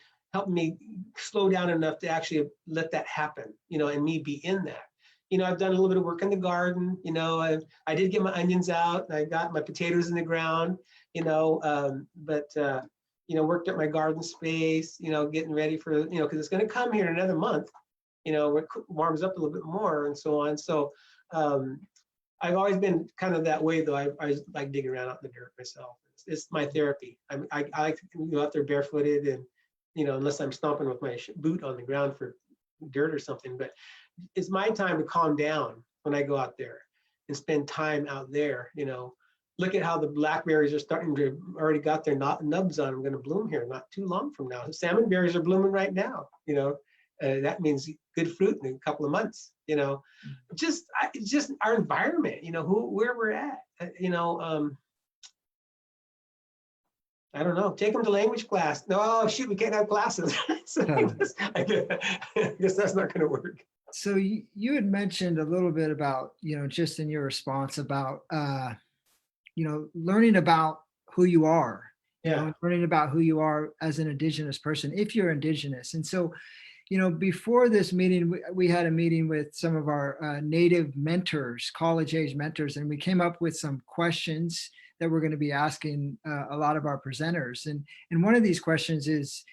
slow down enough to actually let that happen, and me be in that. I've done a little bit of work in the garden, I did get my onions out, and I got my potatoes in the ground, worked at my garden space, getting ready for, because it's going to come here in another month, it warms up a little bit more and so on. So I've always been kind of that way, though. I like digging around out in the dirt myself. It's my therapy. I like to go out there barefooted and, unless I'm stomping with my boot on the ground for dirt or something, but it's my time to calm down when I go out there and spend time out there, look at how the blackberries are starting to already got their nubs on. I'm going to bloom here not too long from now. Salmon berries are blooming right now, that means good fruit in a couple of months, just our environment, where we're at, I don't know. Take them to language class. No, shoot, we can't have classes. So I guess that's not going to work. So you had mentioned a little bit about, just in your response about, learning about who you are, learning about who you are as an Indigenous person, if you're Indigenous. And so, before this meeting, we had a meeting with some of our Native mentors, college age mentors, and we came up with some questions that we're going to be asking a lot of our presenters. And one of these questions is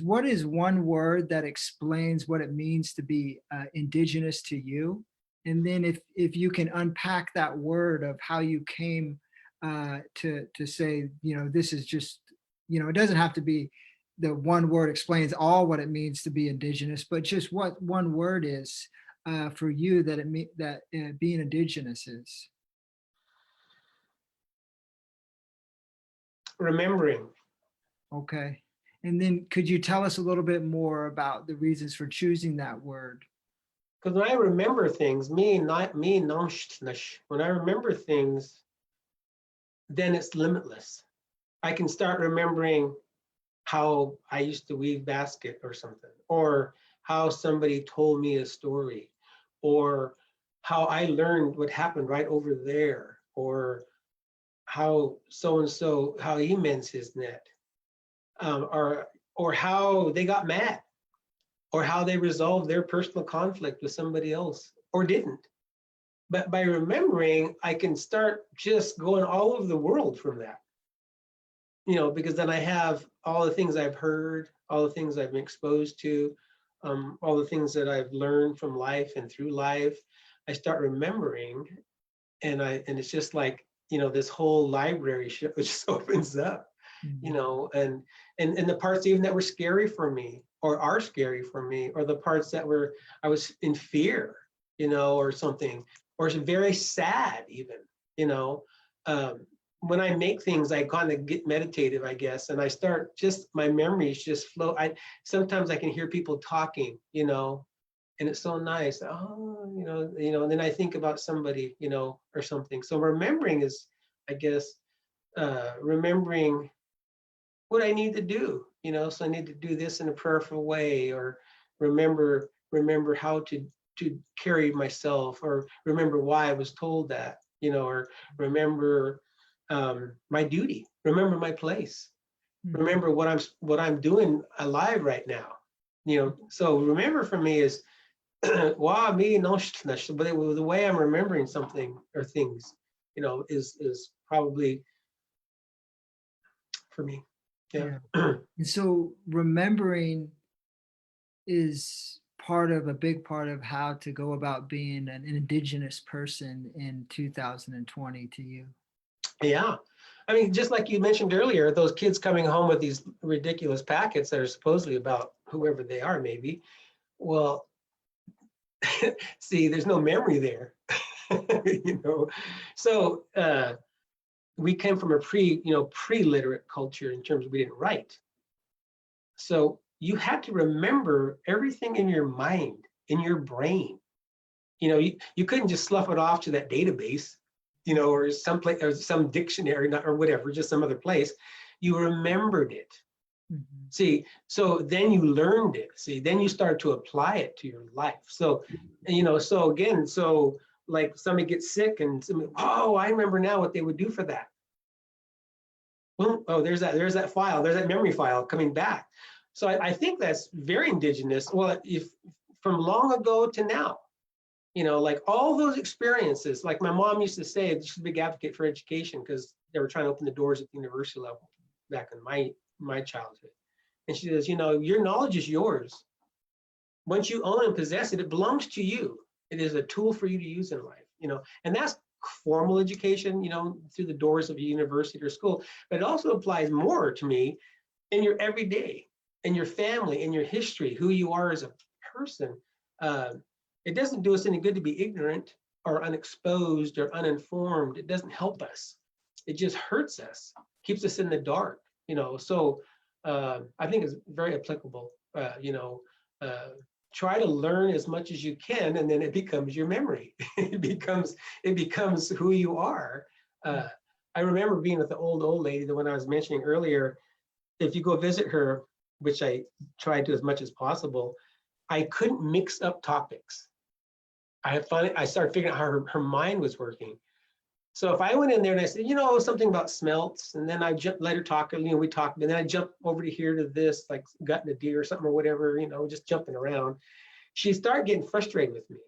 what is one word that explains what it means to be Indigenous to you? And then if you can unpack that word of how you came to say, this is just, it doesn't have to be the one word explains all what it means to be Indigenous, but just what one word is for you that being Indigenous is. Remembering. Okay. And then could you tell us a little bit more about the reasons for choosing that word? Because when I remember things, when I remember things, then it's limitless. I can start remembering how I used to weave basket or something, or how somebody told me a story, or how I learned what happened right over there, or how so-and-so, how he mends his net, or how they got mad, or how they resolved their personal conflict with somebody else, or didn't. But by remembering, I can start just going all over the world from that, because then I have all the things I've heard, all the things I've been exposed to, all the things that I've learned from life and through life. I start remembering, and it's just like, this whole library just opens up, and the parts even that were scary for me, or are scary for me, or the parts that I was in fear, or something, or very sad even, when I make things, I kind of get meditative, I guess, and I start my memories just flow. Sometimes I can hear people talking, and it's so nice. Oh, and then I think about somebody, or something. So remembering is, I guess, remembering what I need to do, so I need to do this in a prayerful way, or remember how to carry myself, or remember why I was told that, or remember my duty, remember my place, remember what I'm doing alive right now, So remember for me is the way I'm remembering something or things, is probably for me. Yeah. And so remembering is a big part of how to go about being an Indigenous person in 2020 to you. Yeah. I mean, just like you mentioned earlier, those kids coming home with these ridiculous packets that are supposedly about whoever they are, maybe. Well, see, there's no memory there, So we came from a pre-literate culture in terms of we didn't write. So you had to remember everything in your mind, in your brain. You couldn't just slough it off to that database, or someplace, or some dictionary, or whatever, just some other place. You remembered it. Mm-hmm. See, so then you learned it. See, then you started to apply it to your life. So, so like somebody gets sick and somebody, oh, I remember now what they would do for that. Well, oh, there's that file, there's that memory file coming back. So I think that's very Indigenous. Well, if from long ago to now, like all those experiences, like my mom used to say, she's a big advocate for education because they were trying to open the doors at the university level back in my childhood. And she says, your knowledge is yours. Once you own and possess it, it belongs to you. It is a tool for you to use in life, and that's formal education, through the doors of a university or school, but it also applies more to me in your everyday, in your family, in your history, who you are as a person. It doesn't do us any good to be ignorant or unexposed or uninformed. It doesn't help us. It just hurts us, keeps us in the dark, So I think it's very applicable, try to learn as much as you can, and then it becomes your memory. it becomes who you are. I remember being with the old lady, the one I was mentioning earlier. If you go visit her, which I tried to as much as possible, I couldn't mix up topics. I started figuring out how her mind was working. So if I went in there and I said, something about smelts, and then I let her talk, we talked, and then I jump over to here to this, like gutting a deer or something or whatever, just jumping around. She'd start getting frustrated with me.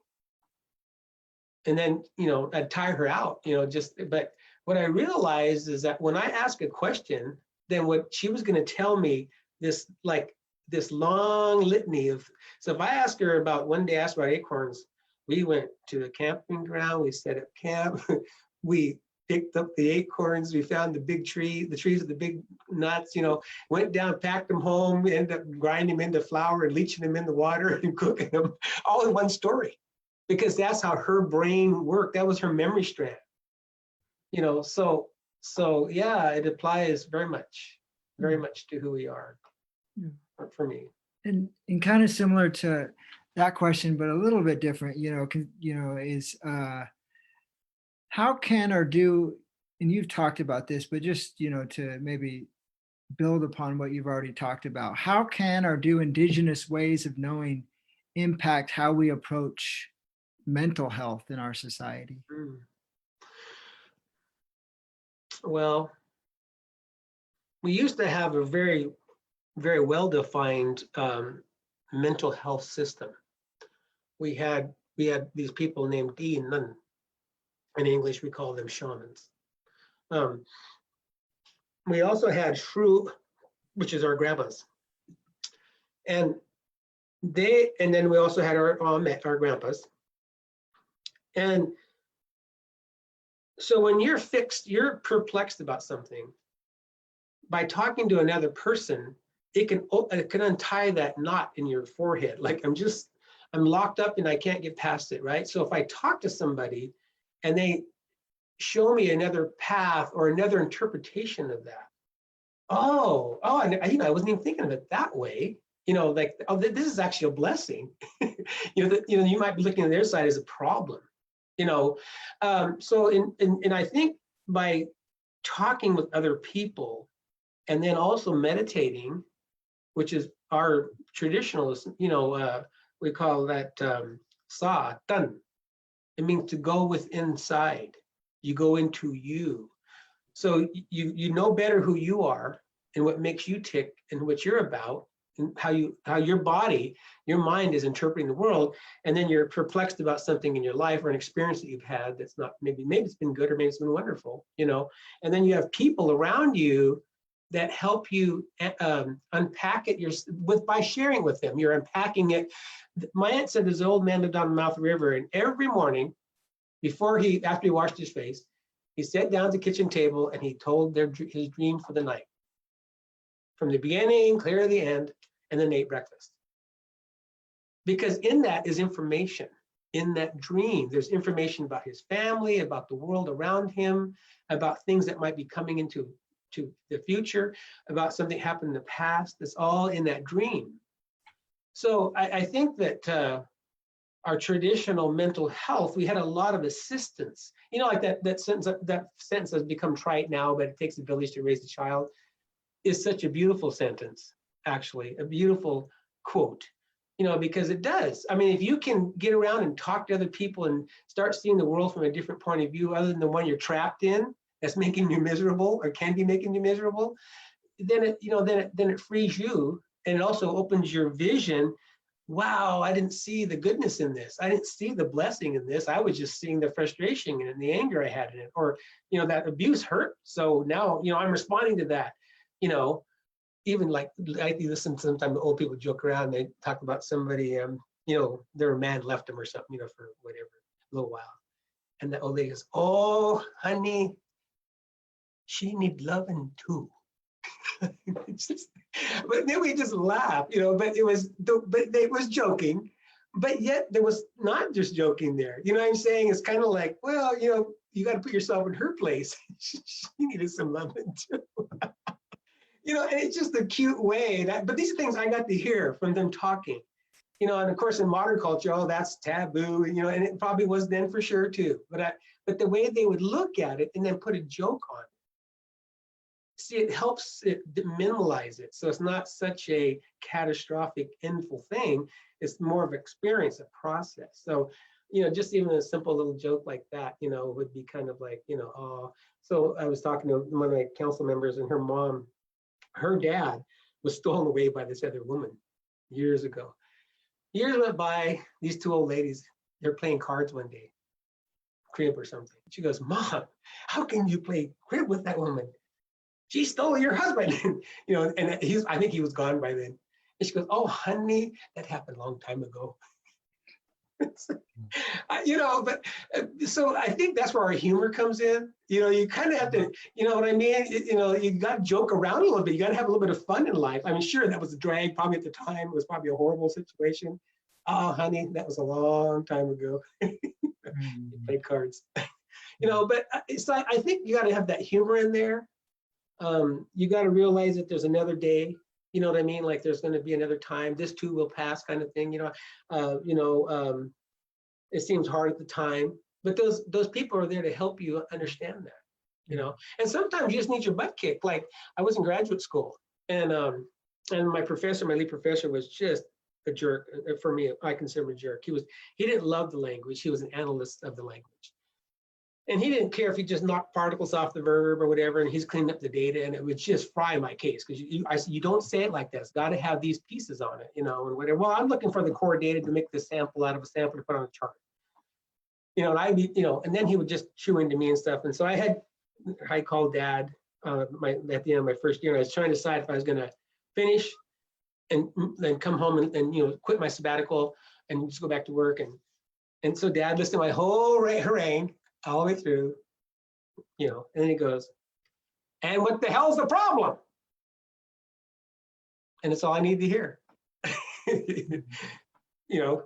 And then, I'd tire her out, but what I realized is that when I ask a question, then what she was going to tell me this long litany of, so if I ask her about, one day I asked about acorns, we went to the camping ground, we set up camp, we picked up the acorns, we found the trees with the big nuts, went down, packed them home, ended up grinding them into flour and leaching them in the water and cooking them, all in one story, because that's how her brain worked. That was her memory strand, so yeah, it applies very much to who we are, for me. And kind of similar to that question, but a little bit different, is how can or do, and you've talked about this, but just, to maybe build upon what you've already talked about, how can or do Indigenous ways of knowing impact how we approach mental health in our society? Well, we used to have a very, very well-defined mental health system. We had these people named Di and Nun. In English, we call them shamans. We also had Shrew, which is our grandpas, and then we also had our grandpas. And so when you're perplexed about something, by talking to another person, it can untie that knot in your forehead. Like I'm locked up and I can't get past it, right? So if I talk to somebody and they show me another path or another interpretation of that, I wasn't even thinking of it that way. This is actually a blessing. You might be looking at their side as a problem. So I think by talking with other people and then also meditating, which is our traditionalist, we call that sa tan. It means to go within inside. You go into you. So you know better who you are and what makes you tick and what you're about. how your body, your mind is interpreting the world, and then you're perplexed about something in your life or an experience that you've had that's not, maybe it's been good or maybe it's been wonderful, and then you have people around you that help you unpack it by sharing with them. You're unpacking it. My aunt said this old man lived on the mouth of the river, and every morning after he washed his face, he sat down at the kitchen table and he told his dream for the night, from the beginning clear to the end, and then ate breakfast. Because in that is information. In that dream, there's information about his family, about the world around him, about things that might be coming into the future, about something happened in the past. That's all in that dream. So I think that our traditional mental health, we had a lot of assistance. Like that sentence has become trite now, but it takes a village to raise a child, is such a beautiful sentence, actually, a beautiful quote, because it does. I mean, if you can get around and talk to other people and start seeing the world from a different point of view other than the one you're trapped in, that's making you miserable or can be making you miserable, then it frees you, and it also opens your vision. Wow, I didn't see the goodness in this. I didn't see the blessing in this. I was just seeing the frustration and the anger I had in it, or that abuse hurt. So now I'm responding to that. Even like I listen sometimes old people joke around. They talk about somebody, their man left them or something, for whatever, a little while, and the old lady goes, "Oh, honey, she need loving too." But then we just laugh, but it was joking, but yet there was not just joking there. You know what I'm saying? It's kind of like, well, you got to put yourself in her place. She needed some loving too. And it's just a cute way but these things I got to hear from them talking, and of course in modern culture, oh, that's taboo, and it probably was then for sure too. But the way they would look at it and then put a joke on it, see, it helps it minimalize it. So it's not such a catastrophic, endful thing. It's more of an experience, a process. So, just even a simple little joke like that, would be kind of like, oh. So I was talking to one of my council members, and her dad was stolen away by this other woman years ago. Years went by, these two old ladies, they're playing cards one day, crib or something. She goes, "Mom, how can you play crib with that woman? She stole your husband." And I think he was gone by then. And she goes, "Oh, honey, that happened a long time ago." But so I think that's where our humor comes in. You kind of have to, what I mean? You got to joke around a little bit. You got to have a little bit of fun in life. I mean, sure, that was a drag probably at the time. It was probably a horrible situation. "Oh, honey, that was a long time ago." You play cards. But it's like, I think you got to have that humor in there. You got to realize that there's another day. You know what I mean? Like there's going to be another time. This too will pass, kind of thing. It seems hard at the time, but those people are there to help you understand that. And sometimes you just need your butt kicked. Like I was in graduate school, and my lead professor was just a jerk. For me, I consider him a jerk. He didn't love the language. He was an analyst of the language. And he didn't care if he just knocked particles off the verb or whatever, and he's cleaned up the data, and it would just fry my case, because you don't say it like that. It's got to have these pieces on it, and whatever. Well, I'm looking for the core data to make the sample out of a sample to put on a chart. And then he would just chew into me and stuff. And so I called Dad at the end of my first year, and I was trying to decide if I was going to finish and then come home and quit my sabbatical and just go back to work. And so Dad listened to my whole harangue all the way through, and then he goes, "And what the hell's the problem?" And it's all I need to hear. Yeah.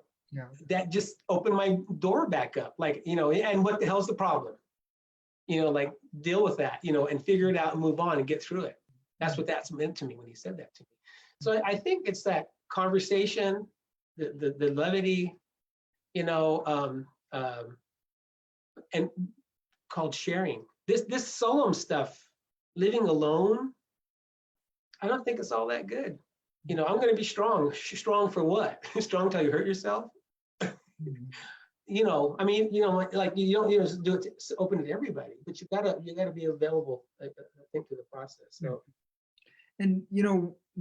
That just opened my door back up, like, and what the hell's the problem? Like deal with that, and figure it out and move on and get through it. That's what that's meant to me when he said that to me. So I think it's that conversation, the levity, and called sharing. This solemn stuff, living alone, I don't think it's all that good. I'm going to be strong. Strong for what? Strong till you hurt yourself? I mean, like you don't just do it open to everybody, but you gotta be available, I think, to the process. So, and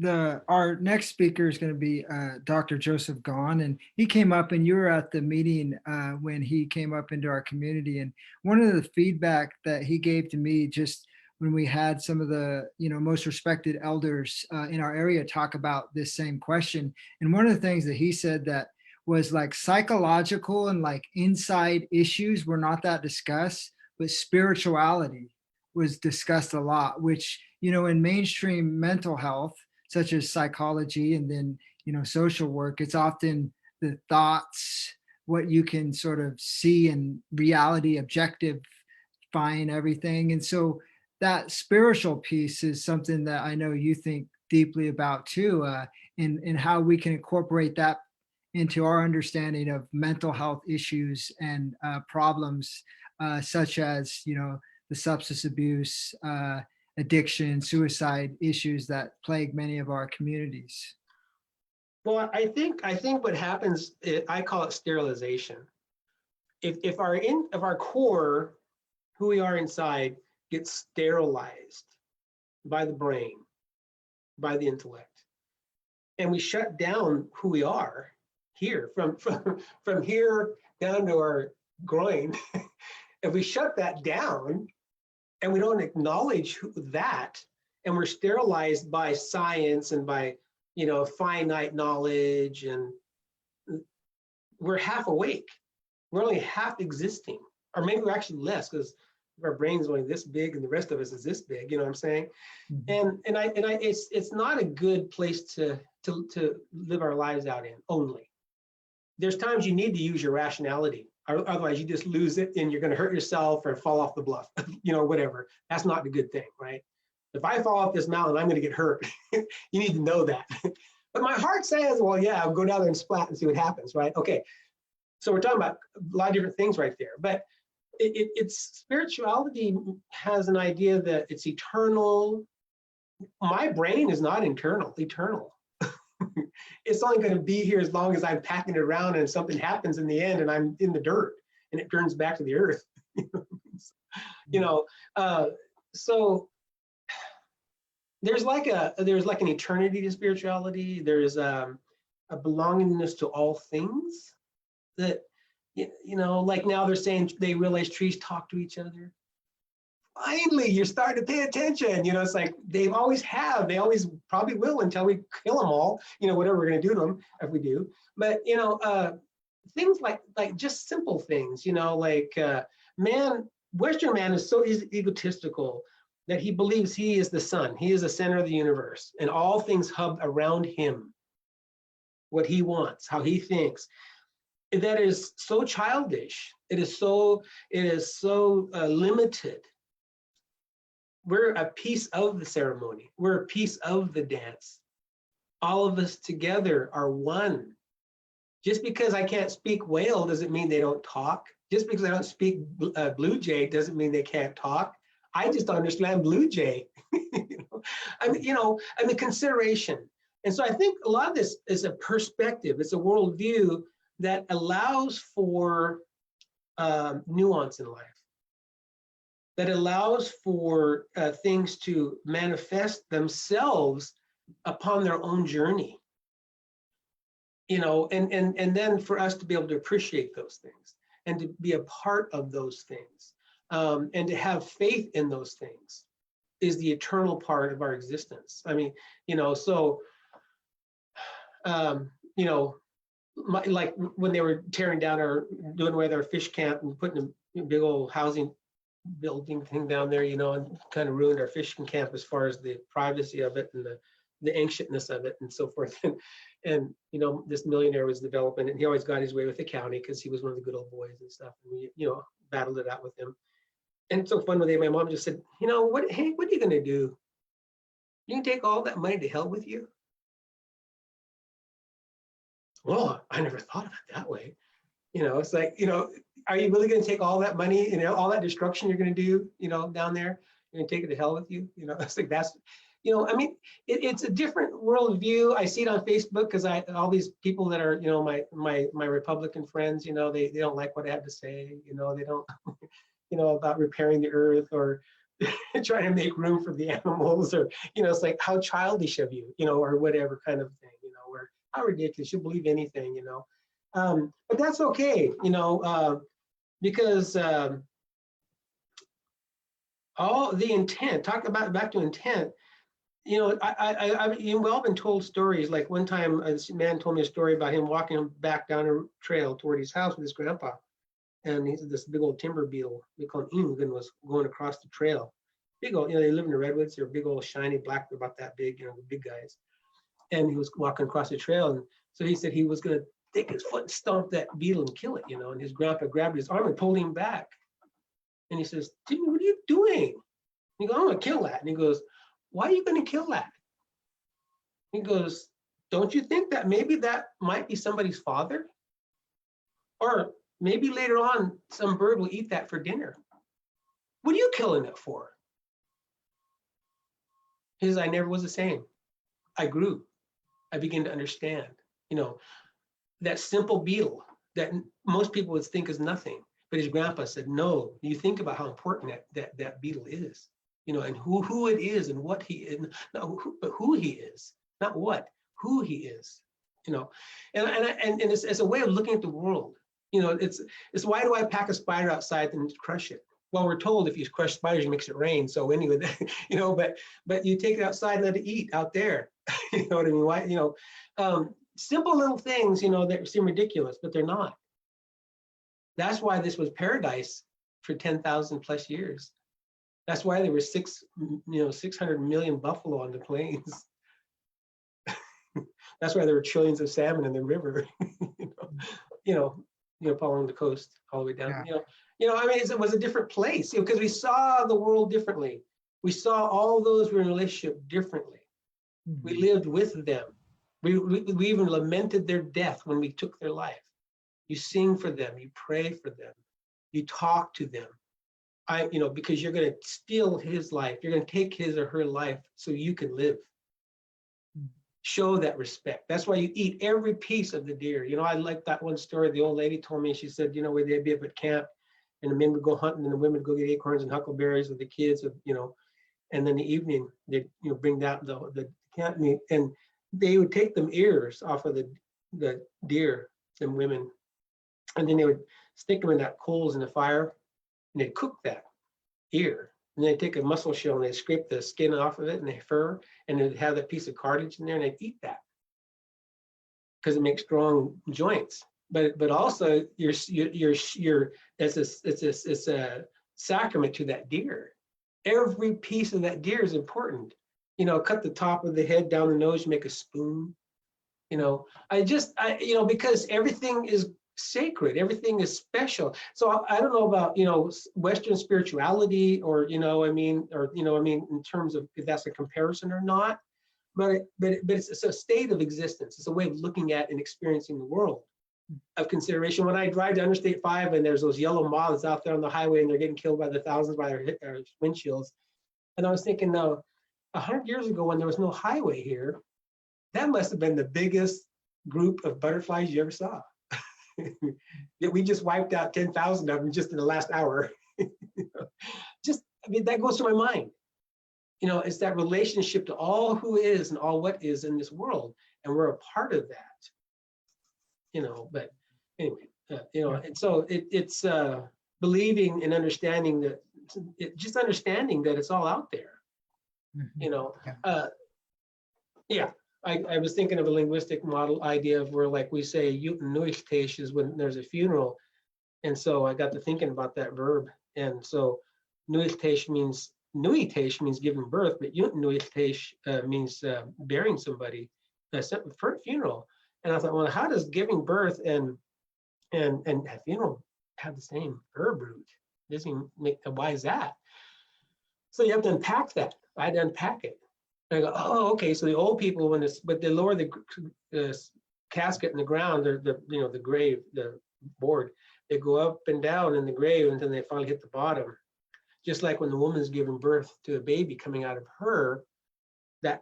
our next speaker is going to be Dr. Joseph Gahn, and he came up, and you were at the meeting when he came up into our community. And one of the feedback that he gave to me, just when we had some of the most respected elders in our area talk about this same question, and one of the things that he said that was like psychological and like inside issues were not that discussed, but spirituality was discussed a lot, which in mainstream mental health, such as psychology and then social work, it's often the thoughts, what you can sort of see in reality, objectifying everything. And so that spiritual piece is something that I know you think deeply about too, in how we can incorporate that into our understanding of mental health issues and problems such as the substance abuse, addiction, suicide issues that plague many of our communities. Well, I think what happens, I call it sterilization. If our core, who we are inside, gets sterilized by the brain, by the intellect, and we shut down who we are here, from here down to our groin, if we shut that down and we don't acknowledge that, and we're sterilized by science and by finite knowledge, and we're half awake, we're only half existing, or maybe we're actually less, because our brain's only this big and the rest of us is this big, you know what I'm saying? Mm-hmm. And it's not a good place to live our lives out in. Only there's times you need to use your rationality, otherwise you just lose it and you're going to hurt yourself or fall off the bluff, whatever. That's not the good thing, right? If I fall off this mountain, I'm going to get hurt. You need to know that. But my heart says, well, yeah, I'll go down there and splat and see what happens, right? Okay. So we're talking about a lot of different things right there. But it's spirituality has an idea that it's eternal. My brain is not eternal. It's only going to be here as long as I'm packing it around, and something happens in the end and I'm in the dirt and it turns back to the earth. So there's like an eternity to spirituality. There's a belongingness to all things that, like now they're saying they realize trees talk to each other. Finally, you're starting to pay attention. It's like they always probably will until we kill them all, whatever we're going to do to them if we do. But, things like just simple things, Western man is so egotistical that he believes he is the sun. He is the center of the universe, and all things hub around him, what he wants, how he thinks. That is so childish. It is so limited. We're a piece of the ceremony. We're a piece of the dance. All of us together are one. Just because I can't speak whale doesn't mean they don't talk. Just because I don't speak blue jay doesn't mean they can't talk. I just don't understand blue jay. Consideration. And so I think a lot of this is a perspective. It's a worldview that allows for nuance in life, that allows for things to manifest themselves upon their own journey, and then for us to be able to appreciate those things and to be a part of those things, and to have faith in those things is the eternal part of our existence. Like when they were tearing down or doing away with our fish camp and putting a big old housing building thing down there, and kind of ruined our fishing camp as far as the privacy of it and the ancientness of it and so forth. And this millionaire was developing it, and he always got his way with the county because he was one of the good old boys and stuff. And we, battled it out with him. And it's so fun one day, my mom just said, what are you going to do? You can take all that money to hell with you? Well, I never thought of it that way. It's like, are you really going to take all that money, all that destruction you're going to do, down there? You're going to take it to hell with you? It's like, that's, it's a different worldview. I see it on Facebook because all these people that are, my Republican friends, they don't like what I have to say. They don't, about repairing the earth or trying to make room for the animals, or, it's like, how childish of you, or whatever kind of thing, or how ridiculous, you believe anything, but that's okay, because all the intent, talk about back to intent, I've all been told stories. Like one time, this man told me a story about him walking back down a trail toward his house with his grandpa. And he's this big old timber beetle, we call him Ingun, was going across the trail. Big old, they live in the redwoods. They're big old shiny black, they're about that big, the big guys. And he was walking across the trail. And so he said he was going to take his foot and stomp that beetle and kill it, and his grandpa grabbed his arm and pulled him back. And he says, Timmy, what are you doing? He goes, I'm going to kill that. And he goes, why are you going to kill that? He goes, don't you think that maybe that might be somebody's father? Or maybe later on, some bird will eat that for dinner. What are you killing it for? He says, I never was the same. I grew. I began to understand, that simple beetle that most people would think is nothing. But his grandpa said, no, you think about how important that beetle is, and who it is and what he is, but who he is, not what, who he is, and it's a way of looking at the world. It's why do I pack a spider outside and crush it? Well, we're told if you crush spiders, it makes it rain. So anyway, but you take it outside and let it eat out there. You know what I mean? Why, simple little things, that seem ridiculous, but they're not. That's why this was paradise for 10,000 plus years. That's why there were 600 million buffalo on the plains. That's why there were trillions of salmon in the river, following the coast all the way down. Yeah. It was a different place, because we saw the world differently. We saw all those who were in a relationship differently. Mm-hmm. We lived with them. We even lamented their death when we took their life. You sing for them, you pray for them, you talk to them. Because you're going to steal his life, you're going to take his or her life so you can live. Show that respect. That's why you eat every piece of the deer. I like that one story the old lady told me. She said, where they'd be up at camp and the men would go hunting and the women would go get acorns and huckleberries with the kids, and then the evening they'd bring down the camp meat, and they would take them ears off of the deer, them women, and then they would stick them in that coals in the fire and they'd cook that ear. And they'd take a mussel shell and they'd scrape the skin off of it and the fur, and they'd have that piece of cartilage in there and they'd eat that because it makes strong joints. But also it's a sacrament to that deer. Every piece of that deer is important. Cut the top of the head down the nose, make a spoon. Because everything is sacred, everything is special. So I don't know about Western spirituality or in terms of if that's a comparison or not, but it's a state of existence. It's a way of looking at and experiencing the world of consideration. When I drive to Interstate 5 and there's those yellow moths out there on the highway and they're getting killed by the thousands by their windshields, and I was thinking, now 100 years ago when there was no highway here, that must have been the biggest group of butterflies you ever saw. We just wiped out 10,000 of them just in the last hour. That goes to my mind. It's that relationship to all who is and all what is in this world, and we're a part of that. But anyway, and so it's believing and understanding that, just understanding that it's all out there. Mm-hmm. I was thinking of a linguistic model idea of where, like, we say Nuichtesh is when there's a funeral. And so I got to thinking about that verb. And so Nuichtesh means giving birth, but Nuichtesh means burying somebody for a funeral. And I thought, well, how does giving birth and a funeral have the same verb root? Why is that? So you have to unpack that. I had to unpack it. And I go, oh, okay. So the old people, but they lower the casket in the ground, the grave, the board, they go up and down in the grave until they finally hit the bottom. Just like when the woman's giving birth to a baby coming out of her, that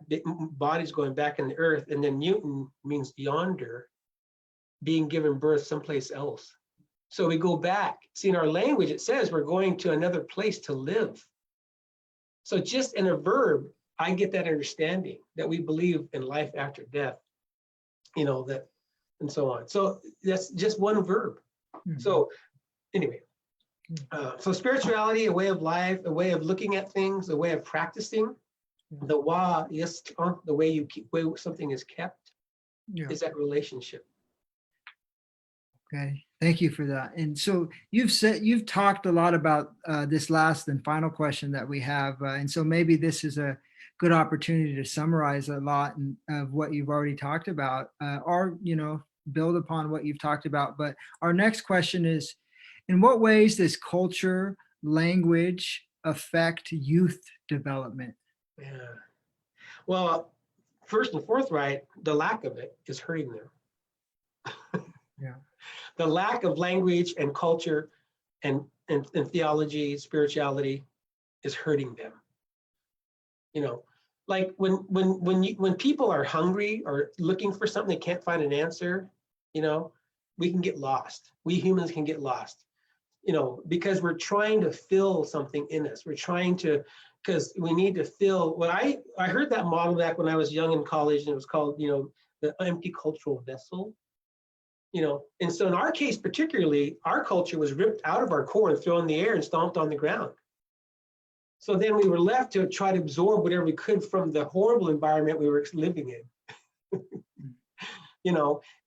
body's going back in the earth, and then Newton means yonder, being given birth someplace else. So we go back. See, in our language, it says we're going to another place to live. So just in a verb, I get that understanding that we believe in life after death, that, and so on. So that's just one verb. So anyway, so spirituality, a way of life, a way of looking at things, a way of practicing. The wa, yes, the way way something is kept Yeah. is that relationship. Okay, thank you for that. And so you've talked a lot about this last and final question that we have, and so maybe this is a good opportunity to summarize a lot of what you've already talked about, or build upon what you've talked about. But our next question is, in what ways does culture, language affect youth development? Yeah. Well, first and forthright, the lack of it is hurting them. Yeah. The lack of language and culture and theology, spirituality is hurting them. Like when people are hungry or looking for something, they can't find an answer, we can get lost. We humans can get lost, because we're trying to fill something in us. We're trying to, because we need to fill what I heard that model back when I was young in college, and it was called, the empty cultural vessel. And so in our case, particularly, our culture was ripped out of our core and thrown in the air and stomped on the ground. So then we were left to try to absorb whatever we could from the horrible environment we were living in.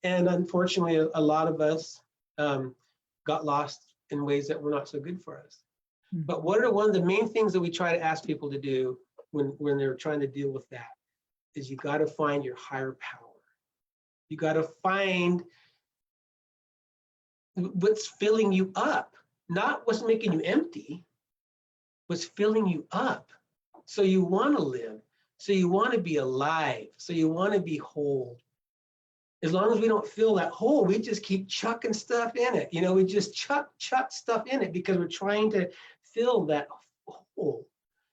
And unfortunately, a lot of us got lost in ways that were not so good for us. But one of the main things that we try to ask people to do when they're trying to deal with that is you got to find your higher power. You got to find what's filling you up, not what's making you empty, what's filling you up. So you want to live, so you want to be alive, so you want to be whole. As long as we don't fill that hole, we just keep chucking stuff in it. We just chuck stuff in it because we're trying to fill that hole.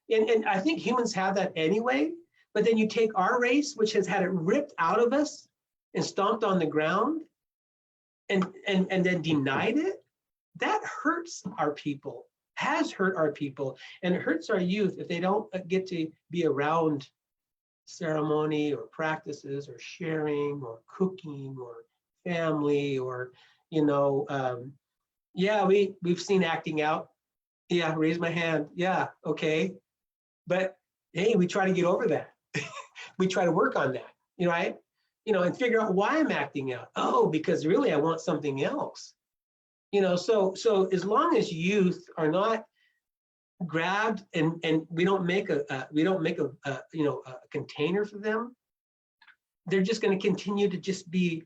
And I think humans have that anyway, but then you take our race, which has had it ripped out of us and stomped on the ground, and then denied it. That hurts our people, has hurt our people, and it hurts our youth if they don't get to be around ceremony or practices or sharing or cooking or family or, we've seen acting out. Yeah, raise my hand. Yeah, okay. But hey, we try to get over that. We try to work on that, right? And figure out why I'm acting out. Oh, because really I want something else. So as long as youth are not grabbed and we don't make a container for them, they're just going to continue to just be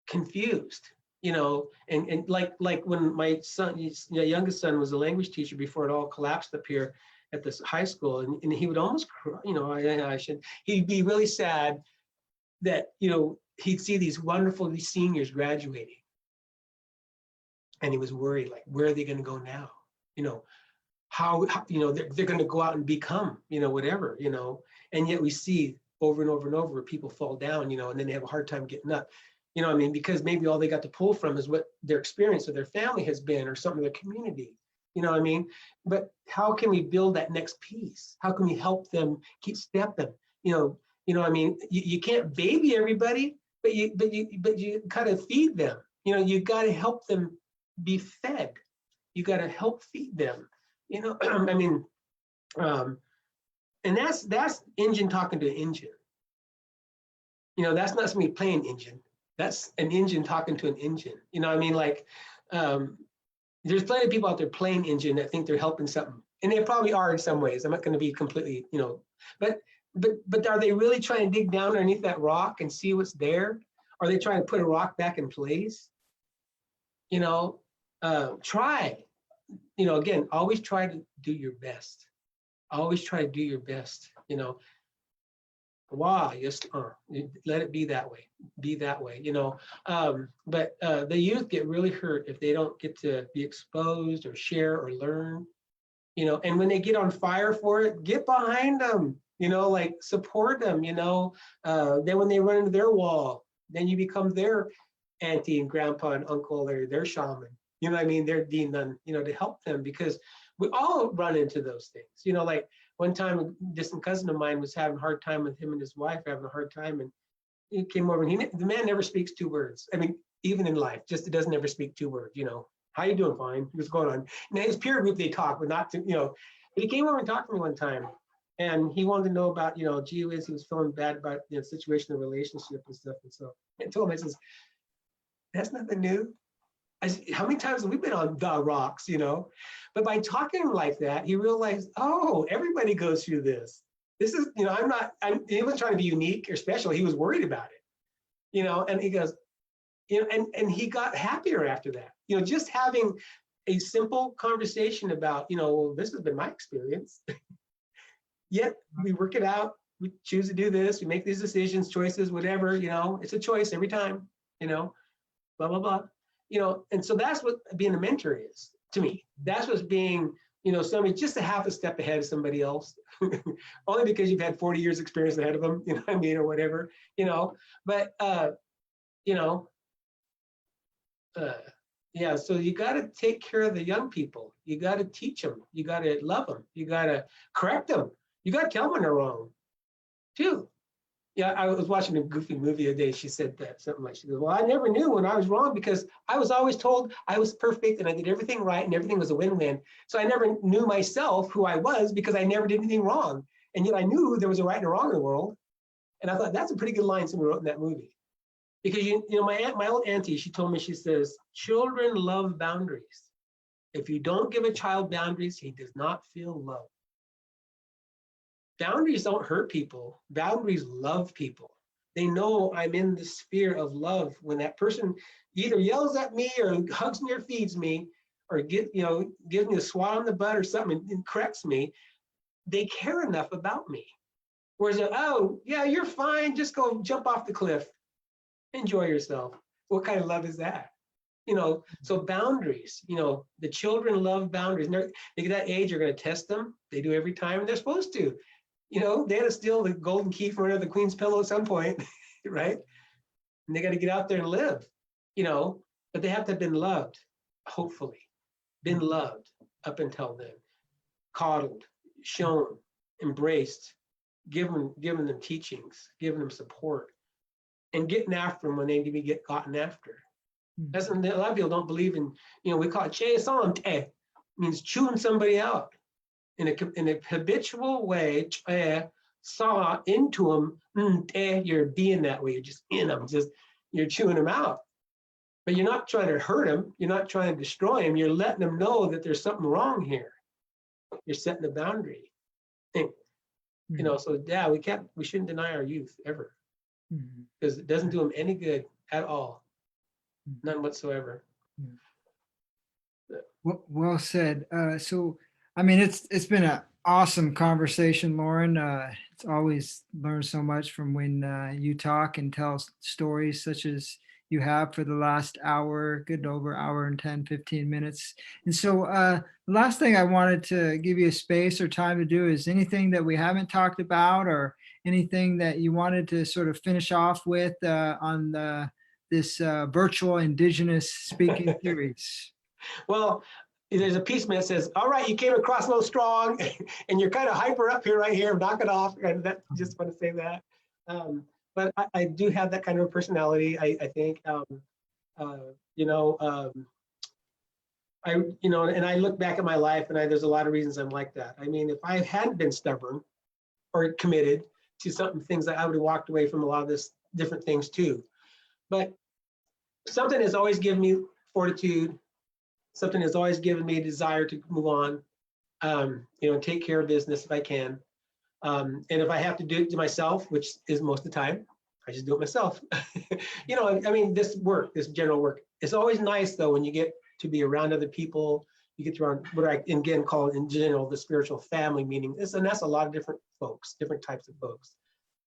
confused, and like when my son, youngest son, was a language teacher before it all collapsed up here at this high school, and he would almost cry, he'd be really sad that he'd see these seniors graduating, and he was worried, like, where are they going to go now? How they're going to go out and become whatever, and yet we see over and over and over where people fall down, and then they have a hard time getting up, because maybe all they got to pull from is what their experience of their family has been or something in their community, but how can we build that next piece? How can we help them keep stepping? You can't baby everybody, but you kind of feed them. You got to help them be fed. You got to help feed them. And that's engine talking to an engine. That's not somebody playing engine. That's an engine talking to an engine. There's plenty of people out there playing engine that think they're helping something, and they probably are in some ways. I'm not going to be completely, but are they really trying to dig down underneath that rock and see what's there? Are they trying to put a rock back in place? Try. Again, always try to do your best. Always try to do your best. Just let it be that way. Be that way. But the youth get really hurt if they don't get to be exposed or share or learn. And when they get on fire for it, get behind them. Support them. Then when they run into their wall, then you become their auntie and grandpa and uncle or their shaman. Their demon, to help them, because we all run into those things. one time a distant cousin of mine was having a hard time with him and his wife, having a hard time, and he came over, and the man never speaks 2 words. I mean, even in life, just doesn't ever speak 2 words, you know. How you doing? Fine. What's going on? Now his peer group, they talk, but not to, you know. But he came over and talked to me one time, and he wanted to know about, you know, gee whiz, he was feeling bad about, you know, situation, the relationship and stuff. And so I told him, I says, that's nothing new. I said, how many times have we been on the rocks, you know? But by talking like that, he realized, oh, everybody goes through this. This is, you know, he wasn't trying to be unique or special. He was worried about it, you know, and he goes, you know, and he got happier after that, you know, just having a simple conversation about, you know, well, this has been my experience. Yet we work it out. We choose to do this. We make these decisions, choices, whatever, you know, it's a choice every time, you know, blah, blah, blah, you know. And so that's what being a mentor is to me. That's what's being, you know, somebody just a half a step ahead of somebody else, only because you've had 40 years experience ahead of them, you know what I mean, or whatever, you know, but, you know, yeah, so you got to take care of the young people. You got to teach them. You got to love them. You got to correct them. You got to tell them when they're wrong, too. Yeah, I was watching a goofy movie the other day. She said that, something like, she goes, well, I never knew when I was wrong because I was always told I was perfect and I did everything right and everything was a win-win. So I never knew myself who I was because I never did anything wrong. And yet I knew there was a right and a wrong in the world. And I thought that's a pretty good line somebody wrote in that movie. Because, you know, my old auntie, she told me, she says, children love boundaries. If you don't give a child boundaries, he does not feel love. Boundaries don't hurt people. Boundaries love people. They know I'm in the sphere of love when that person either yells at me or hugs me or feeds me or gives me a swat on the butt or something and corrects me. They care enough about me. Whereas, oh, yeah, you're fine. Just go jump off the cliff. Enjoy yourself. What kind of love is that? You know, so boundaries, you know, the children love boundaries. And they get that age, you're going to test them. They do every time, and they're supposed to. You know, they had to steal the golden key from under the queen's pillow at some point, right? And they got to get out there and live, you know, but they have to have been loved, hopefully, been loved up until then, coddled, shown, embraced, given them teachings, given them support, and getting after them when they need to get gotten after. That's, a lot of people don't believe in, you know, we call it chassante, means chewing somebody out in a habitual way. Saw into them, you're being that way. You're just in them, you're chewing them out. But you're not trying to hurt them. You're not trying to destroy them. You're letting them know that there's something wrong here. You're setting a boundary. You know, so yeah, we shouldn't deny our youth ever, because it doesn't do them any good at all. None whatsoever. Well said. So, I mean, it's been an awesome conversation, Loren. It's always learned so much from when you talk and tell stories such as you have for the last hour, good over hour and 10, 15 minutes. And so the last thing I wanted to give you a space or time to do is anything that we haven't talked about or anything that you wanted to sort of finish off with on this virtual Indigenous speaking series. Well, there's a piece that says, all right, you came across a little strong and you're kind of hyper up here, right here, knock it off. And that, just want to say that. But I do have that kind of a personality, I think. You know, and I look back at my life and there's a lot of reasons I'm like that. I mean, if I hadn't been stubborn or committed to things that I would have walked away from a lot of this different things too. But something has always given me fortitude. Something has always given me a desire to move on, you know, and take care of business if I can. And if I have to do it to myself, which is most of the time, I just do it myself. You know, I mean, this general work, it's always nice though, when you get to be around other people, you get to around what I again call in general, the spiritual family, meaning and that's a lot of different folks, different types of folks.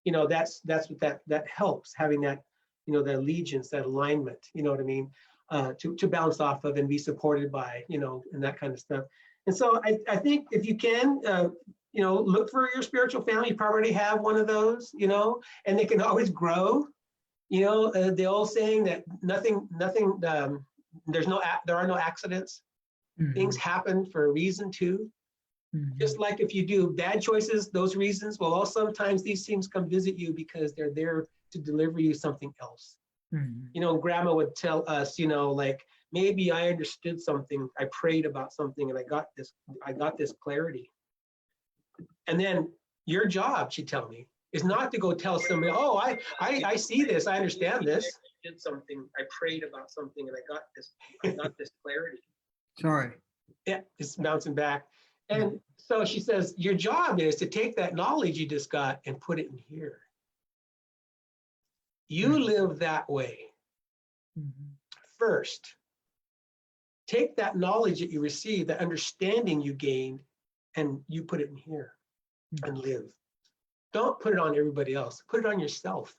You know, that's what that helps, having that, you know, that allegiance, that alignment, you know what I mean? To bounce off of and be supported by, you know, and that kind of stuff. And so I think if you can, you know, look for your spiritual family. You probably already have one of those, you know, and they can always grow. You know, the old saying that nothing, there are no accidents. Things happen for a reason too. Just like if you do bad choices, those reasons, well, all sometimes these things come visit you because they're there to deliver you something else. You know, grandma would tell us, you know, like, maybe I understood something, I prayed about something and I got this clarity. And then your job, she'd tell me, is not to go tell somebody, oh, I see this, I understand this. I did something, I prayed about something and I got this clarity. Sorry. Yeah, it's bouncing back. And so she says, your job is to take that knowledge you just got and put it in here. You live that way. First, take that knowledge that you received, that understanding you gained, and you put it in here and live. Don't put it on everybody else. Put it on yourself,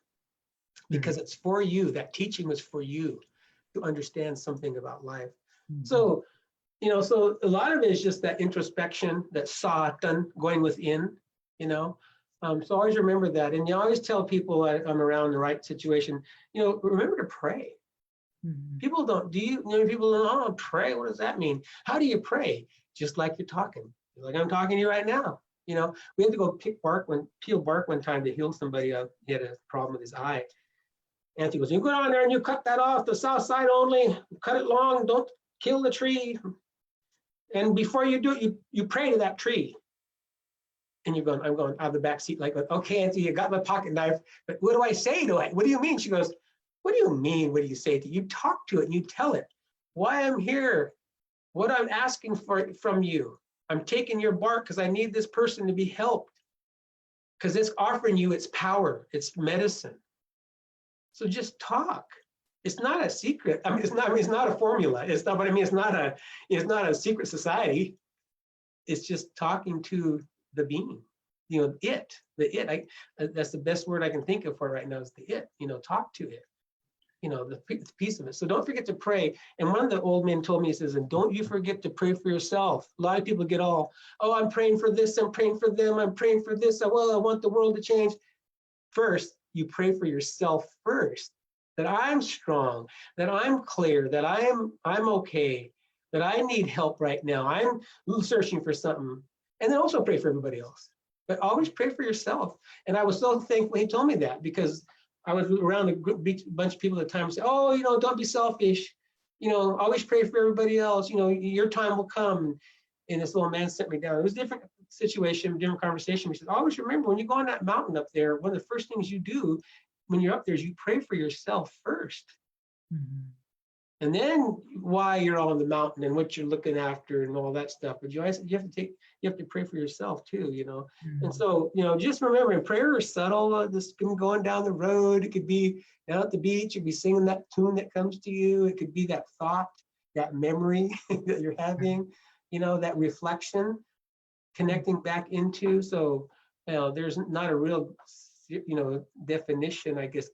because it's for you. That teaching was for you to understand something about life. So, you know, so a lot of it is just that introspection, that satan, going within, you know. So always remember that. And you always tell people I'm around the right situation, you know, remember to pray. People don't, people don't, oh, pray, what does that mean? How do you pray? Just like you're talking, like I'm talking to you right now. You know, we had to go peel bark one time to heal somebody. He had a problem with his eye. Anthony goes, you go down there and you cut that off, the south side only, cut it long, don't kill the tree. And before you do it, you pray to that tree. And I'm going out of the back seat like, okay, Anthony, you got my pocket knife, but what do I say to it? What do you mean? She goes, what do you mean? What do you say to it? You talk to it and you tell it why I'm here, what I'm asking for from you. I'm taking your bark because I need this person to be helped, because it's offering you its power, its medicine. So just talk. It's not a secret. I mean, it's not a formula. It's not, but I mean, it's not a secret society. It's just talking to the being, you know, that's the best word I can think of for right now is the it, you know, talk to it, you know, the piece of it. So don't forget to pray. And one of the old men told me, he says, and don't you forget to pray for yourself. A lot of people get all, oh, I'm praying for this, I'm praying for them, I'm praying for this. Well, I want the world to change. First, you pray for yourself first, that I'm strong, that I'm clear, that I'm okay, that I need help right now. I'm searching for something. And then also pray for everybody else. But always pray for yourself. And I was so thankful he told me that, because I was around a bunch of people at the time and say, oh, you know, don't be selfish. You know, always pray for everybody else. You know, your time will come. And this little man sent me down. It was a different situation, different conversation. He said, always remember, when you go on that mountain up there, one of the first things you do when you're up there is you pray for yourself first. And then why you're on the mountain and what you're looking after and all that stuff. But you have to pray for yourself too, you know. And so, you know, just remember, prayer is subtle. This can be going down the road. It could be down at the beach. You'd be singing that tune that comes to you. It could be that thought, that memory that you're having, you know, that reflection, connecting back into. So, you know, there's not a real, you know, definition, I guess.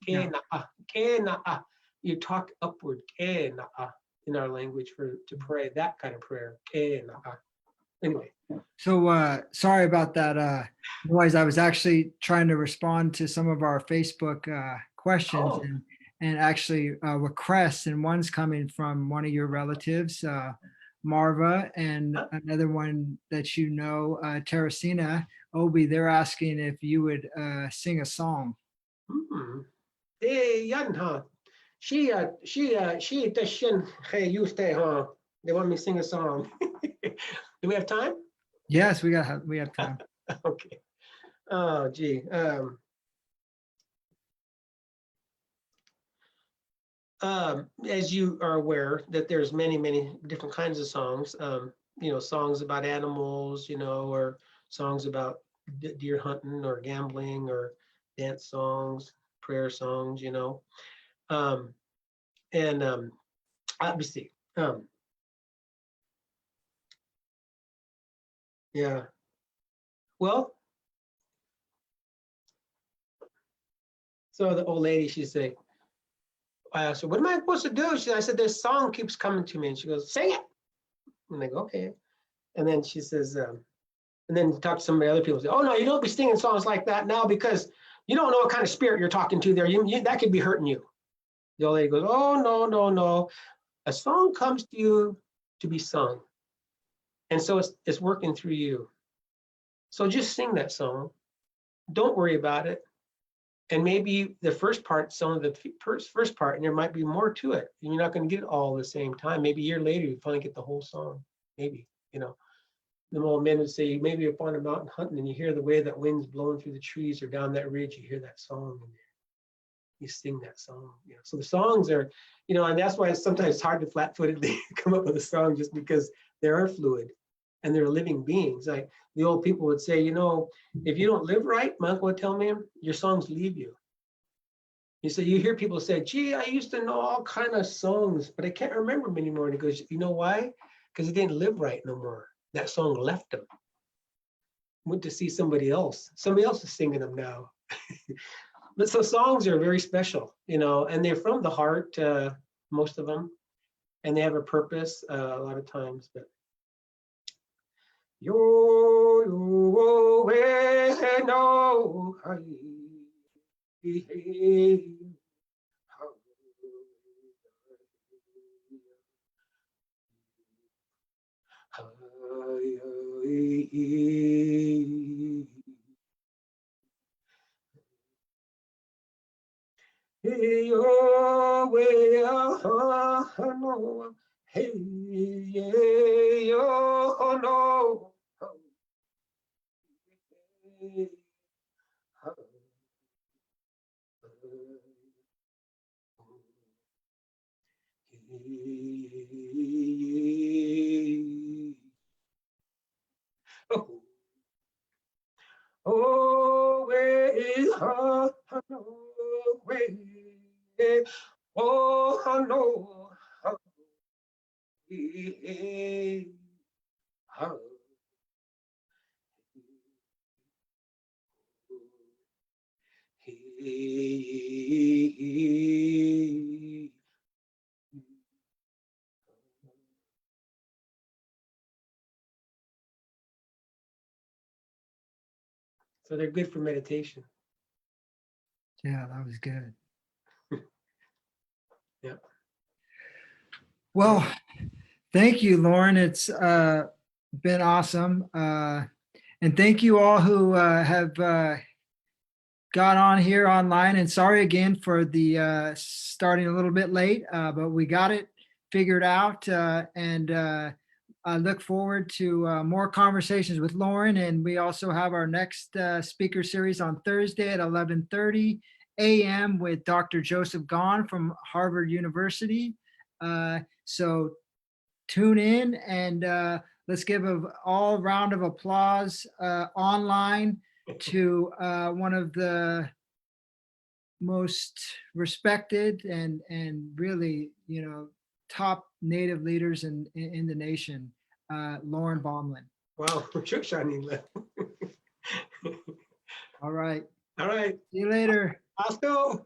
You talk upward, in our language to pray, that kind of prayer. Anyway. So sorry about that noise. I was actually trying to respond to some of our Facebook questions and actually requests, and one's coming from one of your relatives, Marva, and another one that you know, Teresina Obi. They're asking if you would sing a song. She doesn't you stay home. They want me to sing a song. Do we have time? Yes, we have time. Okay. Oh, gee. As you are aware that there's many different kinds of songs. You know, songs about animals, you know, or songs about deer hunting or gambling, or dance songs, prayer songs, you know. Obviously, yeah. Well, so the old lady, she say, I asked her, what am I supposed to do? I said, this song keeps coming to me. And she goes, sing it. And I go, okay. And then she says, and then talk to some of the other people. Say, oh no, you don't be singing songs like that now, because you don't know what kind of spirit you're talking to there. That could be hurting you. The old lady goes, oh, no. A song comes to you to be sung. And so it's working through you. So just sing that song. Don't worry about it. And maybe the first part, some of the first part, and there might be more to it. You're not going to get it all at the same time. Maybe a year later, you finally get the whole song. Maybe, you know. The old men would say, maybe you're up on a mountain hunting and you hear the way that wind's blowing through the trees or down that ridge, you hear that song and you sing that song. You know, so the songs are, you know, and that's why it's sometimes hard to flat-footedly come up with a song, just because they are fluid and they're living beings. Like the old people would say, you know, if you don't live right, my uncle would tell me, your songs leave you. You say, you hear people say, gee, I used to know all kind of songs, but I can't remember them anymore. And he goes, you know why? Because he didn't live right no more. That song left him. Went to see somebody else. Somebody else is singing them now. But so songs are very special, you know, and they're from the heart, most of them, and they have a purpose a lot of times. But yo no hey yo way no hey yo no oh way no way oh no so they're good for meditation. Yeah, that was good. Yeah. Well, thank you, Loren. It's been awesome. And thank you all who have got on here online. And sorry again for the starting a little bit late, but we got it figured out. And I look forward to more conversations with Loren. And we also have our next speaker series on Thursday at 11:30 a.m. with Dr. Joseph Gahn from Harvard University. So tune in and let's give an all round of applause online to one of the most respected and really, you know, top Native leaders in the nation, Loren Bommelyn. Wow, shook shining left. All right. All right, See you later. I'll go.